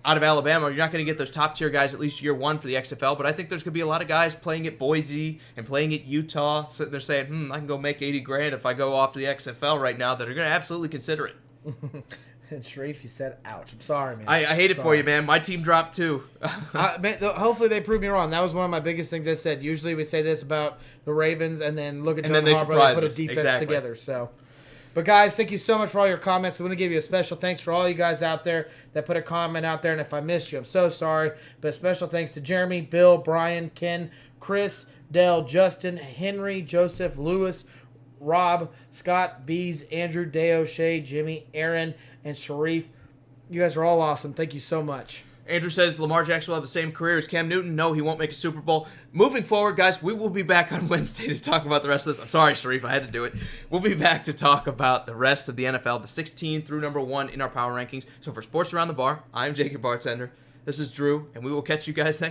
out of Alabama. You're not going to get those top-tier guys at least year 1 for the XFL, but I think there's going to be a lot of guys playing at Boise and playing at Utah. So they're saying, I can go make $80,000 if I go off to the XFL right now, that are going to absolutely consider it. And Sharif, you said, ouch. I'm sorry, man. I hate it for you, man. My team dropped too. Man, hopefully they prove me wrong. That was one of my biggest things I said. Usually we say this about the Ravens, and then look at John Harbaugh and put a defense together. So, but guys, thank you so much for all your comments. I want to give you a special thanks for all you guys out there that put a comment out there. And if I missed you, I'm so sorry. But special thanks to Jeremy, Bill, Brian, Ken, Chris, Dell, Justin, Henry, Joseph, Lewis, Rob, Scott, Bees, Andrew, Deo, Shay, Jimmy, Aaron, and Sharif. You guys are all awesome. Thank you so much. Andrew says Lamar Jackson will have the same career as Cam Newton. No, he won't make a Super Bowl. Moving forward, guys, we will be back on Wednesday to talk about the rest of this. I'm sorry, Sharif, I had to do it. We'll be back to talk about the rest of the NFL, the 16 through number 1 in our power rankings. So for Sports Around the Bar, I'm Jacob Bartender. This is Drew, and we will catch you guys next